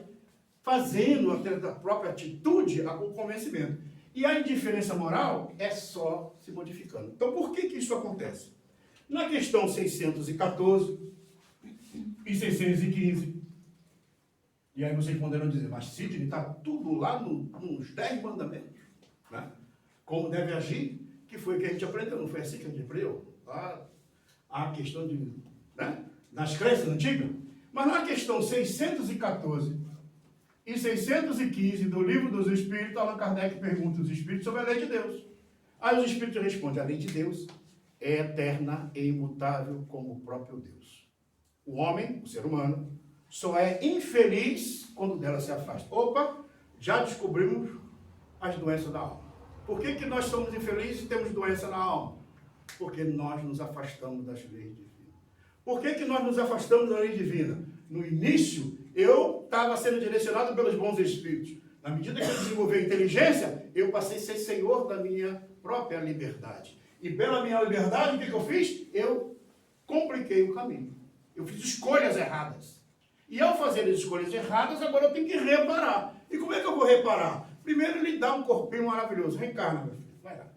fazendo, através da própria atitude, o convencimento. E a indiferença moral é só se modificando. Então, por que isso acontece? Na questão 614 e 615, e aí vocês poderão dizer, mas Sidney, está tudo lá nos 10 mandamentos, né? Como deve agir, que foi o que a gente aprendeu, não foi assim que a gente aprendeu? A questão das crenças antigas. Mas na questão 614 e 615 do Livro dos Espíritos, Allan Kardec pergunta aos Espíritos sobre a lei de Deus. Aí os Espíritos respondem, a lei de Deus é eterna e imutável como o próprio Deus. O homem, o ser humano, só é infeliz quando dela se afasta. Opa, já descobrimos as doenças da alma. Por que nós somos infelizes e temos doença na alma? Porque nós nos afastamos das leis divinas. Por que nós nos afastamos da lei divina? No início, eu estava sendo direcionado pelos bons espíritos. Na medida que eu desenvolvi a inteligência, eu passei a ser senhor da minha própria liberdade. E pela minha liberdade, o que eu fiz? Eu compliquei o caminho. Eu fiz escolhas erradas. E ao fazer as escolhas erradas, agora eu tenho que reparar. E como é que eu vou reparar? Primeiro ele dá um corpinho maravilhoso. Reencarna, meu filho. Vai lá.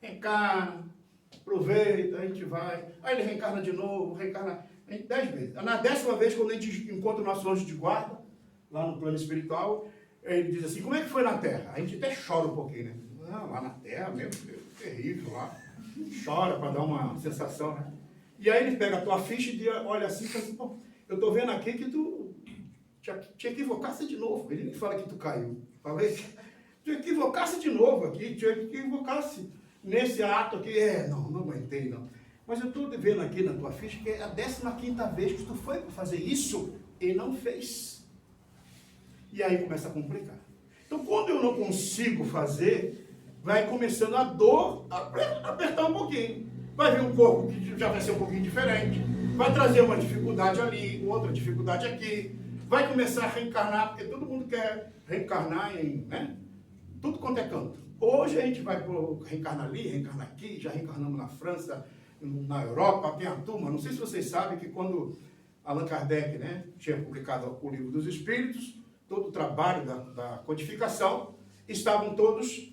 Reencarna, aproveita, a gente vai. Aí ele reencarna de novo, reencarna 10 vezes. Na 10ª vez, quando a gente encontra o nosso anjo de guarda, lá no plano espiritual, ele diz assim, como é que foi na Terra? A gente até chora um pouquinho, né? Não, lá na Terra, meu Deus, terrível lá. Chora para dar uma sensação, né? E aí ele pega a tua ficha e olha assim e fala assim, pô, eu estou vendo aqui que tu te equivocasse de novo. Ele nem fala que tu caiu. Fala isso. Tu equivocasse de novo aqui, te equivocasse nesse ato aqui. Não aguentei, não. Mas eu estou vendo aqui na tua ficha que é a 15ª vez que tu foi para fazer isso e não fez. E aí começa a complicar. Então, quando eu não consigo fazer, vai começando a dor a apertar um pouquinho. Vai vir um corpo que já vai ser um pouquinho diferente. Vai trazer uma dificuldade ali, outra dificuldade aqui. Vai começar a reencarnar, porque todo mundo quer reencarnar em, né? Tudo quanto é canto. Hoje a gente vai reencarnar ali, reencarnar aqui, já reencarnamos na França, na Europa, tem a turma, não sei se vocês sabem que quando Allan Kardec, né, tinha publicado o Livro dos Espíritos, todo o trabalho da codificação, estavam todos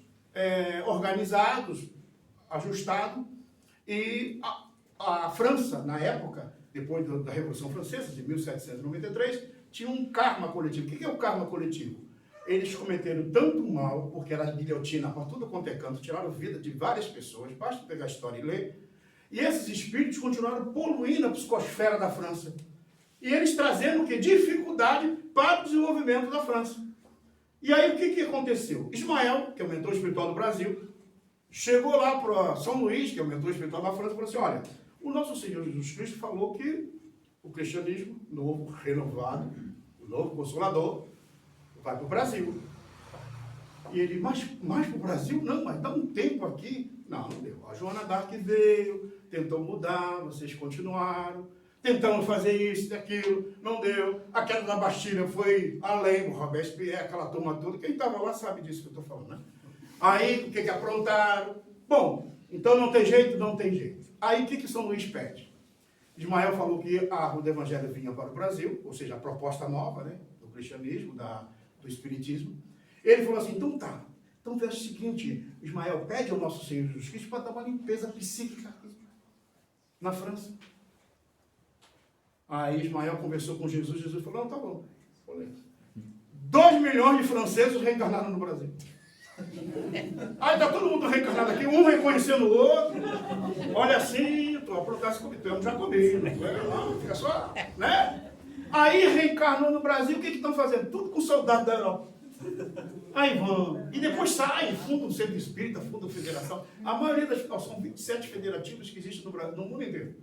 organizados, ajustados, e a França, na época, depois da Revolução Francesa, de 1793, tinha um karma coletivo. O que é o karma coletivo? Eles cometeram tanto mal, porque era guilhotina para tudo quanto é canto, tiraram vida de várias pessoas, basta pegar a história e ler, e esses espíritos continuaram poluindo a psicosfera da França. E eles trazendo o quê? Dificuldade para o desenvolvimento da França. E aí o que aconteceu? Ismael, que é o mentor espiritual do Brasil, chegou lá para São Luís, que é o mentor espiritual da França, e falou assim, olha, o nosso Senhor Jesus Cristo falou que o cristianismo novo, renovado, o novo consolador, vai para o Brasil. E ele, mas para o Brasil? Não, mas dá um tempo aqui. Não deu. A Joana d'Arc veio, tentou mudar, vocês continuaram, tentamos fazer isso e aquilo, não deu. A queda da Bastilha foi além, o Robespierre, aquela turma toda. Quem estava lá sabe disso que eu estou falando, né? Aí, o que aprontaram? Bom, então não tem jeito, não tem jeito. Aí, o que São Luís pede? Ismael falou que a árvore do Evangelho vinha para o Brasil, ou seja, a proposta nova, né, do cristianismo, do espiritismo. Ele falou assim, então tá, então faz o seguinte, Ismael pede ao nosso Senhor Jesus Cristo para dar uma limpeza psíquica na França. Aí Ismael conversou com Jesus, Jesus falou, não, tá bom. 2 milhões de franceses reencarnaram no Brasil. Aí tá todo mundo reencarnado aqui, um reconhecendo o outro. Olha assim, tu aprontasse comigo, tu é um jacobino, não, fica só, né? Aí reencarnou no Brasil, o que estão fazendo? Tudo com soldado da Europa. Aí vão, e depois saem, fundam o Centro Espírita, fundam a Federação. A maioria são 27 federativas que existem no Brasil, no mundo inteiro,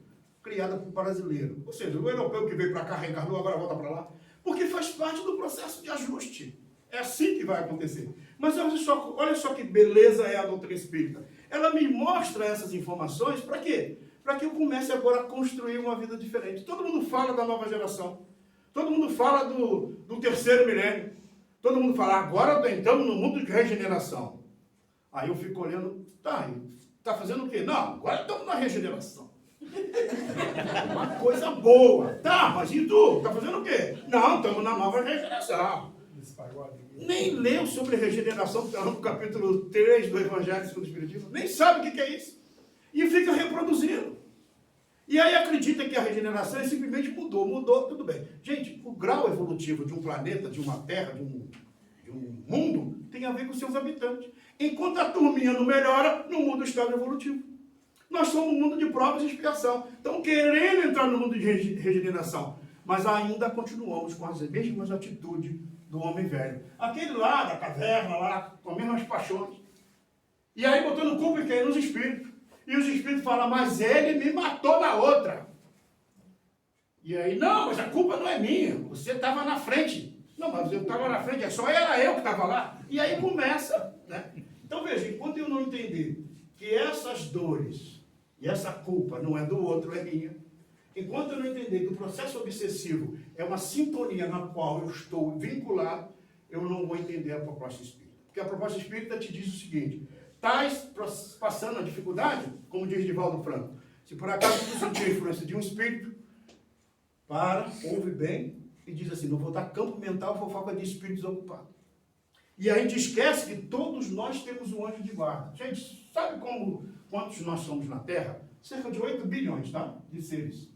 criada por brasileiro. Ou seja, o europeu que veio para cá, reencarnou, agora volta para lá. Porque faz parte do processo de ajuste. É assim que vai acontecer. Mas olha só que beleza é a doutrina espírita. Ela me mostra essas informações para quê? Para que eu comece agora a construir uma vida diferente. Todo mundo fala da nova geração. Todo mundo fala do terceiro milênio. Todo mundo fala, agora entramos no mundo de regeneração. Aí eu fico olhando, tá fazendo o quê? Não, agora estamos na regeneração. Uma coisa boa. Tá, mas e tu? Tá fazendo o quê? Não, estamos na nova regeneração. Nem leu sobre regeneração, que está no capítulo 3 do Evangelho segundo o Espiritismo. Nem sabe o que é isso. E fica reproduzindo. E aí acredita que a regeneração simplesmente mudou, tudo bem. Gente, o grau evolutivo de um planeta, de uma terra, de um mundo, tem a ver com seus habitantes. Enquanto a turminha não melhora, não muda o estado evolutivo. Nós somos um mundo de provas e expiação. Estão querendo entrar no mundo de regeneração, mas ainda continuamos com as mesmas atitudes do homem velho. Aquele lá da caverna, lá, com as mesmas paixões. E aí botando culpa em quem? Nos espíritos. E os espíritos falam, mas ele me matou na outra. E aí, não, mas a culpa não é minha. Você estava na frente. Não, mas eu estava na frente, só era eu que estava lá. E aí começa, né? Então veja, enquanto eu não entender que essas dores e essa culpa não é do outro, é minha. Enquanto eu não entender que o processo obsessivo é uma sintonia na qual eu estou vinculado, eu não vou entender a proposta espírita. Porque a proposta espírita te diz o seguinte, estás passando a dificuldade, como diz Divaldo Franco, se por acaso tu sentir a influência de um espírito, ouve bem e diz assim, não vou dar campo mental, fofoca de espíritos ocupados. E a gente esquece que todos nós temos um anjo de guarda. Gente, sabe quantos nós somos na Terra? Cerca de 8 bilhões, tá? De seres.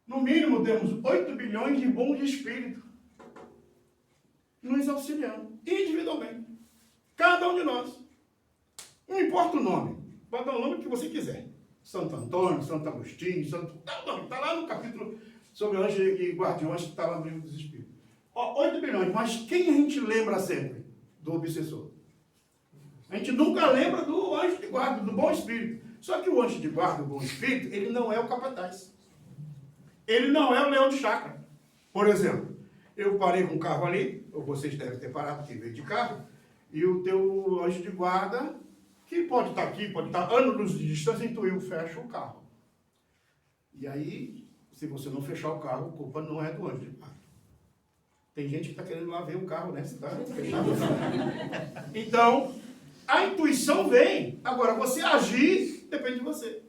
No mínimo, temos 8 bilhões de bons espíritos nos auxiliando, individualmente. Cada um de nós. Não importa o nome. Pode dar o nome que você quiser. Santo Antônio, Santo Agostinho, Santo... Não, está lá no capítulo sobre anjos e guardiões, que está lá no livro dos Espíritos. 8 bilhões, mas quem a gente lembra sempre do obsessor? A gente nunca lembra do anjo de guarda, do bom espírito. Só que o anjo de guarda, o bom espírito, ele não é o capataz. Ele não é o leão de chácara. Por exemplo, eu parei com o carro ali, ou vocês devem ter parado, porque veio de carro, e o teu anjo de guarda, que pode estar aqui, pode estar anos de distância, então eu fecho o carro. E aí, se você não fechar o carro, a culpa não é do anjo de guarda. Tem gente que está querendo lá ver o carro, né? Se está fechado. Então, A intuição vem. Agora, você agir, depende de você.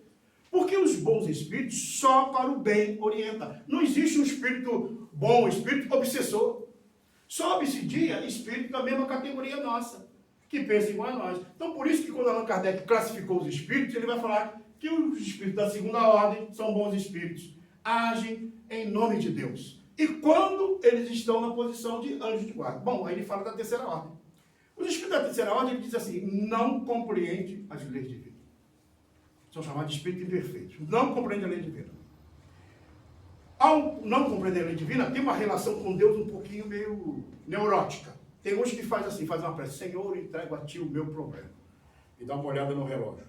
Porque os bons espíritos só para o bem orientam. Não existe um espírito bom, um espírito obsessor. Só obsidia espírito da mesma categoria nossa, que pensa igual a nós. Então, por isso que quando Allan Kardec classificou os espíritos, ele vai falar que os espíritos da segunda ordem são bons espíritos. Agem em nome de Deus. E quando eles estão na posição de anjo de guarda? Bom, aí ele fala da terceira ordem. Os espíritos da terceira ordem, ele diz assim, não compreende as leis divinas. São chamados de espíritos imperfeitos. Não compreende a lei divina. Ao não compreender a lei divina, tem uma relação com Deus um pouquinho meio neurótica. Tem uns que faz assim, faz uma prece, Senhor, entrego a ti o meu problema. E dá uma olhada no relógio.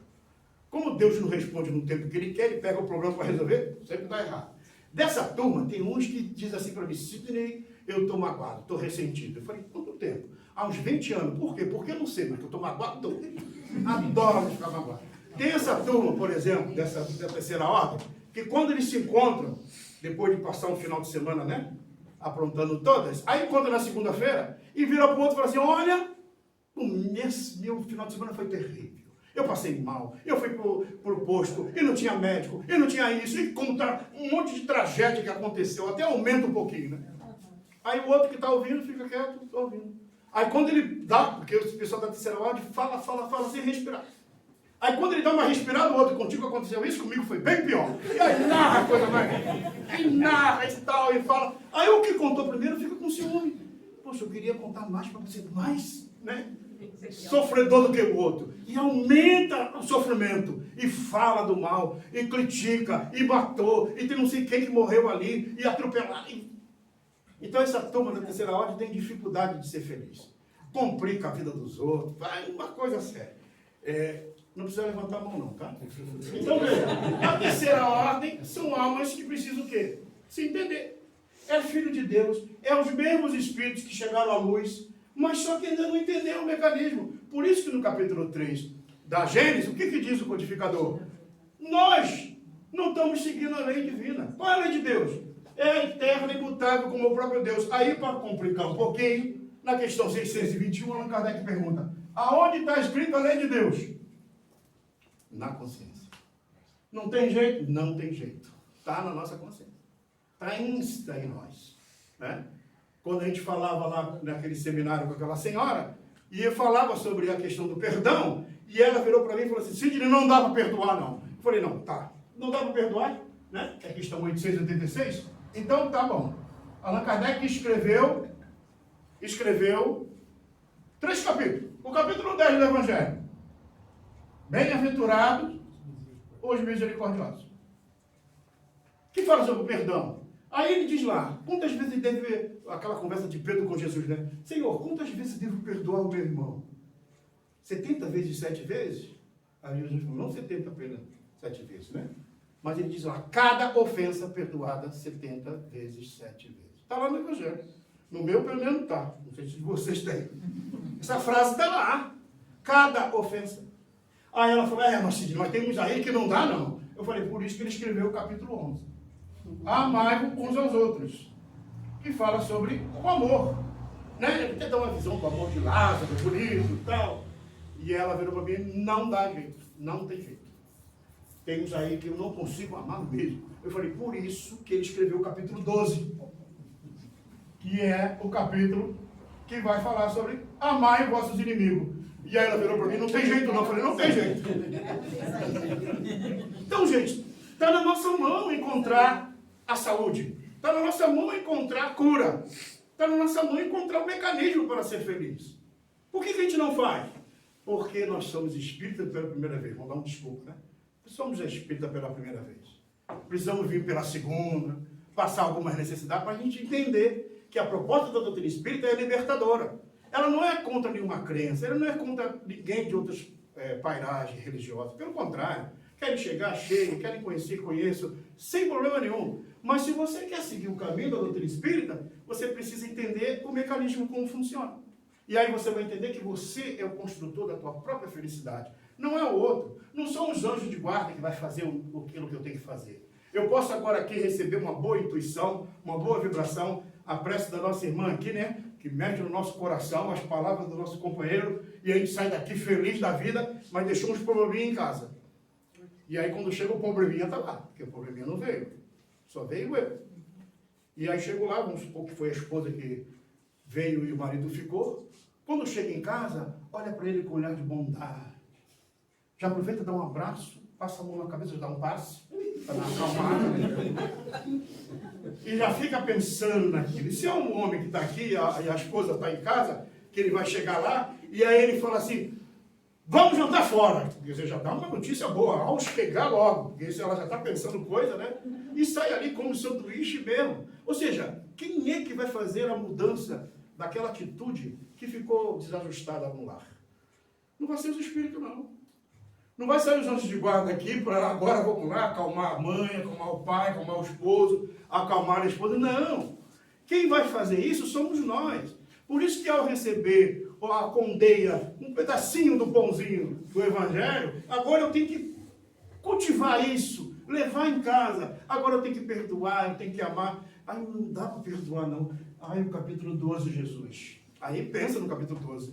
Como Deus não responde no tempo que ele quer, ele pega o problema para resolver, sempre dá errado. Dessa turma, tem uns que dizem assim para mim, Sidney, eu estou magoado, estou ressentido. Eu falei, quanto tempo? Há uns 20 anos. Por quê? Porque eu não sei, mas que eu estou magoado, adoro ficar magoado. Tem essa turma, por exemplo, da terceira ordem, que quando eles se encontram, depois de passar um final de semana, né, aprontando todas, aí encontra na segunda-feira e vira para o outro e fala assim, olha, meu final de semana foi terrível. Eu passei mal, eu fui pro posto, e não tinha médico, e não tinha isso, e como tá um monte de tragédia que aconteceu, até aumenta um pouquinho, né? Aí o outro que está ouvindo fica quieto, está ouvindo. Aí quando ele dá, porque o pessoal da terceira ordem fala sem respirar. Aí quando ele dá uma respirada, o outro, contigo aconteceu isso, comigo foi bem pior. E aí narra a coisa mais, e narra e tal, e fala. Aí o que contou primeiro fica com ciúme. Poxa, eu queria contar mais para você, mais, né? Sofredor do que o outro. E aumenta o sofrimento. E fala do mal, e critica, e matou, e tem não sei quem que morreu ali, e atropelado. Então essa turma da terceira ordem tem dificuldade de ser feliz. Complica a vida dos outros, vai uma coisa séria. Não precisa levantar a mão não, tá? Então veja, a terceira ordem são almas que precisam o quê? Se entender. É filho de Deus, é os mesmos espíritos que chegaram à luz, mas só que ainda não entenderam o mecanismo. Por isso que no capítulo 3 da Gênesis, o que diz o codificador? Nós não estamos seguindo a lei divina. Qual é a lei de Deus? É eterna e imutável como o próprio Deus. Aí, para complicar um pouquinho, na questão 621, Allan Kardec pergunta, aonde está escrita a lei de Deus? Na consciência. Não tem jeito? Não tem jeito. Está na nossa consciência. Está insta em nós. Né? Quando a gente falava lá naquele seminário com aquela senhora, e eu falava sobre a questão do perdão, e ela virou para mim e falou assim, Sidney, não dá para perdoar não. Eu falei, não, tá. Não dá para perdoar? Né? Que é a questão 886? Então tá bom. Allan Kardec escreveu 3 capítulos. O capítulo 10 do Evangelho. Bem-aventurados os misericordiosos. Que fala sobre o perdão. Aí ele diz lá, quantas vezes deve, aquela conversa de Pedro com Jesus, né? Senhor, quantas vezes devo perdoar o meu irmão? 70 vezes 7 vezes? Aí Jesus falou, não 70 apenas 7 vezes, né? Mas ele diz lá, cada ofensa perdoada 70 vezes 7 vezes. Está lá no Evangelho. No meu, pelo menos, está. Não sei se vocês têm. Essa frase está lá. Cada ofensa. Aí ela falou, mas temos aí que não dá, não. Eu falei, por isso que ele escreveu o capítulo 11. Amai-vos uns aos outros. Que fala sobre o amor. Né? Ele quer dar uma visão do amor de Lázaro, bonito e tal. E ela virou para mim, não dá jeito. Não tem jeito. Temos aí que eu não consigo amar mesmo. Eu falei, por isso que ele escreveu o capítulo 12. Que é o capítulo que vai falar sobre amai vossos inimigos. E aí ela virou para mim, não tem jeito não. Eu falei, não tem jeito. Então, gente, está na nossa mão encontrar a saúde. Está na nossa mão encontrar a cura. Está na nossa mão encontrar o mecanismo para ser feliz. Por que a gente não faz? Porque nós somos espíritas pela primeira vez. Vamos dar um desculpa, né? Somos espíritas pela primeira vez. Precisamos vir pela segunda, passar algumas necessidades para a gente entender que a proposta da doutrina espírita é libertadora. Ela não é contra nenhuma crença, ela não é contra ninguém de outras pairagens religiosas. Pelo contrário, querem chegar cheio, querem conhecer, conheço, sem problema nenhum. Mas se você quer seguir o caminho da doutrina espírita, você precisa entender o mecanismo como funciona. E aí você vai entender que você é o construtor da tua própria felicidade. Não é o outro. Não são os anjos de guarda que vai fazer aquilo que eu tenho que fazer. Eu posso agora aqui receber uma boa intuição, uma boa vibração, a prece da nossa irmã aqui, né? que mexe no nosso coração, as palavras do nosso companheiro, e a gente sai daqui feliz da vida, mas deixou uns probleminha em casa. E aí quando chega o probleminha está lá, porque o probleminha não veio, só veio eu. E aí chego lá, vamos supor que foi a esposa que veio e o marido ficou. Quando chega em casa, olha para ele com um olhar de bondade. Já aproveita, dá um abraço, passa a mão na cabeça, dá um passe, para dar uma acalmada. E já fica pensando naquilo. E se é um homem que está aqui e a esposa está em casa, que ele vai chegar lá, e aí ele fala assim, vamos jantar fora. Quer dizer, já dá uma notícia boa, ao chegar logo, porque se ela já está pensando coisa, né? E sai ali como sanduíche mesmo. Ou seja, quem é que vai fazer a mudança daquela atitude que ficou desajustada no lar? Não vai ser os espíritos, não. Não vai sair os anjos de guarda aqui para agora vamos lá acalmar a mãe, acalmar o pai, acalmar o esposo, acalmar a esposa. Não. Quem vai fazer isso somos nós. Por isso que ao receber a condeia, um pedacinho do pãozinho do Evangelho, agora eu tenho que cultivar isso, levar em casa. Agora eu tenho que perdoar, eu tenho que amar. Aí não dá para perdoar, não. Aí o capítulo 12, Jesus. Aí pensa no capítulo 12.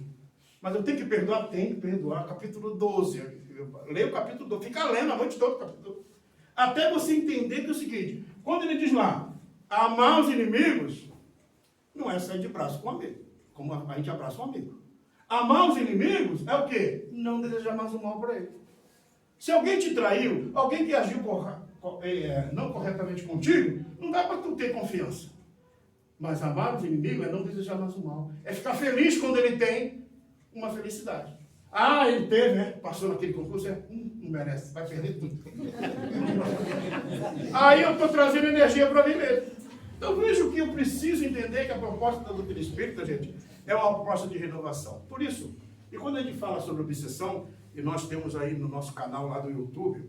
Mas eu tenho que perdoar? Tenho que perdoar. Capítulo 12. Leia o capítulo 12. Fica lendo a noite toda o capítulo 12. Até você entender que é o seguinte. Quando ele diz lá, amar os inimigos, não é sair de braço com um amigo. Como a gente abraça um amigo. Amar os inimigos é o quê? Não desejar mais o mal para ele. Se alguém te traiu, alguém que agiu não corretamente contigo, não dá para tu ter confiança. Mas amar os inimigos é não desejar mais o mal. É ficar feliz quando ele tem uma felicidade. Ah, ele teve, né? Passou naquele concurso, não merece, vai perder tudo. Aí eu estou trazendo energia para mim mesmo. Então vejo que eu preciso entender que a proposta da doutrina espírita, gente, é uma proposta de renovação. Por isso, e quando a gente fala sobre obsessão, e nós temos aí no nosso canal lá do YouTube,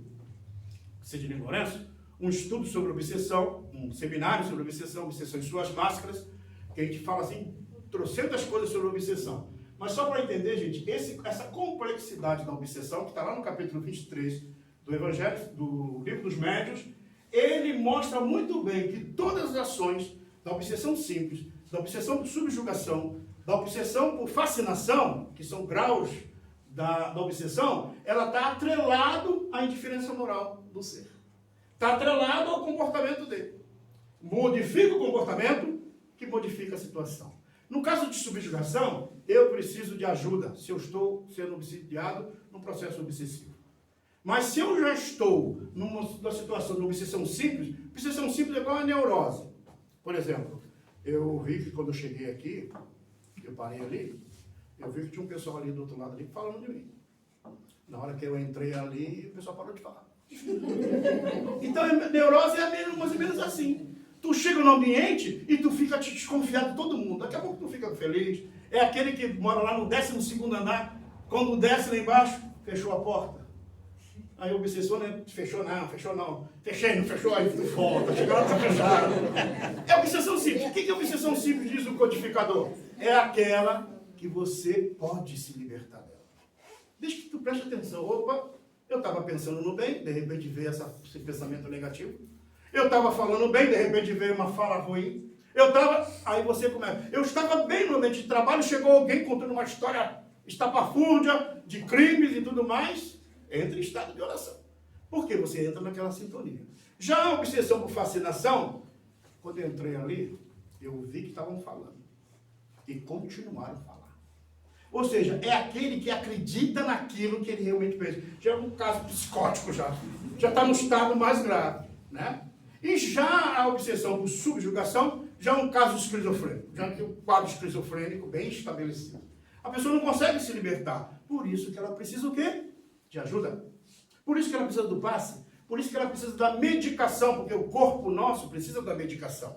Sidney Lourenço, um estudo sobre obsessão, um seminário sobre obsessão e suas máscaras, que a gente fala assim, trocentas coisas sobre obsessão. Mas só para entender, gente, essa complexidade da obsessão, que está lá no capítulo 23 do Evangelho, do Livro dos Médiuns, ele mostra muito bem que todas as ações da obsessão simples, da obsessão por subjugação, da obsessão por fascinação, que são graus da obsessão, ela está atrelado à indiferença moral do ser. Está atrelado ao comportamento dele. Modifica o comportamento que modifica a situação. No caso de subjugação, eu preciso de ajuda se eu estou sendo obsidiado num processo obsessivo. Mas se eu já estou numa situação de obsessão simples é igual a neurose. Por exemplo, eu vi que quando eu cheguei aqui, eu parei ali, eu vi que tinha um pessoal ali do outro lado ali falando de mim. Na hora que eu entrei ali, o pessoal parou de falar. Então, a neurose é mais ou menos assim. Tu chega no ambiente e tu fica desconfiado de todo mundo. Daqui a pouco tu fica feliz. É aquele que mora lá no 12º andar, quando desce lá embaixo, fechou a porta. Aí o obsessor, né? Fechou não. Fechei, não fechou, aí tu volta. Chega lá, tá fechado. É obsessão simples. O que é obsessão simples, diz o codificador? É aquela que você pode se libertar dela. Deixa que tu preste atenção. Opa, eu estava pensando no bem, de repente veio esse pensamento negativo. Eu estava falando bem, de repente veio uma fala ruim. Aí você começa. Eu estava bem no ambiente de trabalho, chegou alguém contando uma história estapafúrdia, de crimes e tudo mais. Entra em estado de oração. Porque você entra naquela sintonia. Já a obsessão por fascinação, quando eu entrei ali, eu vi que estavam falando. E continuaram a falar. Ou seja, é aquele que acredita naquilo que ele realmente pensa. Já é um caso psicótico já. Já está no estado mais grave, né? E já a obsessão por subjugação, já é um caso esquizofrênico. Já tem um quadro esquizofrênico bem estabelecido. A pessoa não consegue se libertar. Por isso que ela precisa o quê? De ajuda. Por isso que ela precisa do passe. Por isso que ela precisa da medicação, porque o corpo nosso precisa da medicação.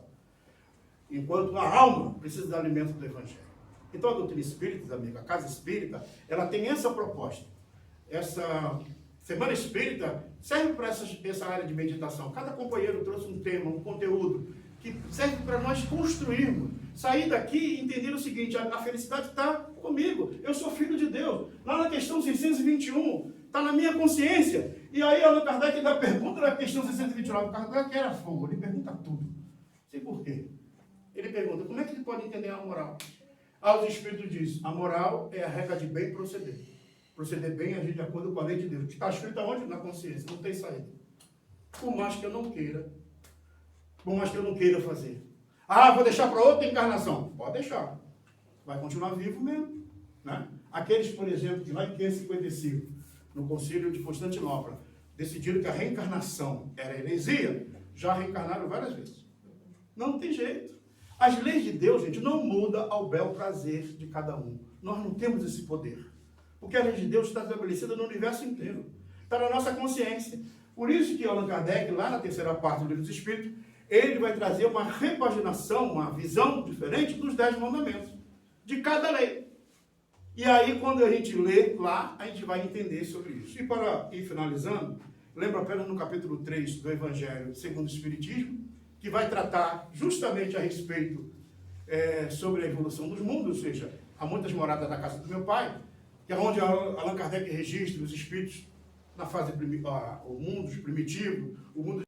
Enquanto a alma precisa do alimento do Evangelho. Então a doutrina espírita, amiga, a casa espírita, ela tem essa proposta. Essa Semana Espírita serve para essa área de meditação. Cada companheiro trouxe um tema, um conteúdo, que serve para nós construirmos. Sair daqui e entender o seguinte, a felicidade está comigo. Eu sou filho de Deus. Lá na questão 621, está na minha consciência. E aí Allan Kardec dá pergunta na questão 629. Kardec era fogo, ele pergunta tudo. Não sei por quê. Ele pergunta, como é que ele pode entender a moral? Aos espíritos diz, a moral é a regra de bem proceder. Proceder bem e agir de acordo com a lei de Deus. Está escrito aonde? Na consciência, não tem saída. Por mais que eu não queira, fazer. Ah, vou deixar para outra encarnação. Pode deixar. Vai continuar vivo mesmo. Né? Aqueles, por exemplo, que lá em 555, no Concílio de Constantinopla, decidiram que a reencarnação era heresia, já reencarnaram várias vezes. Não tem jeito. As leis de Deus, gente, não mudam ao bel prazer de cada um. Nós não temos esse poder. Porque a lei de Deus está estabelecida no universo inteiro. Está na nossa consciência. Por isso que Allan Kardec, lá na terceira parte do Livro dos Espíritos, ele vai trazer uma repaginação, uma visão diferente dos 10 mandamentos, de cada lei. E aí, quando a gente lê lá, a gente vai entender sobre isso. E para ir finalizando, lembro apenas no capítulo 3 do Evangelho segundo o Espiritismo, que vai tratar justamente a respeito sobre a evolução dos mundos, ou seja, há muitas moradas na casa do meu pai, que é onde Allan Kardec registra os espíritos na fase o mundo primitivo, o mundo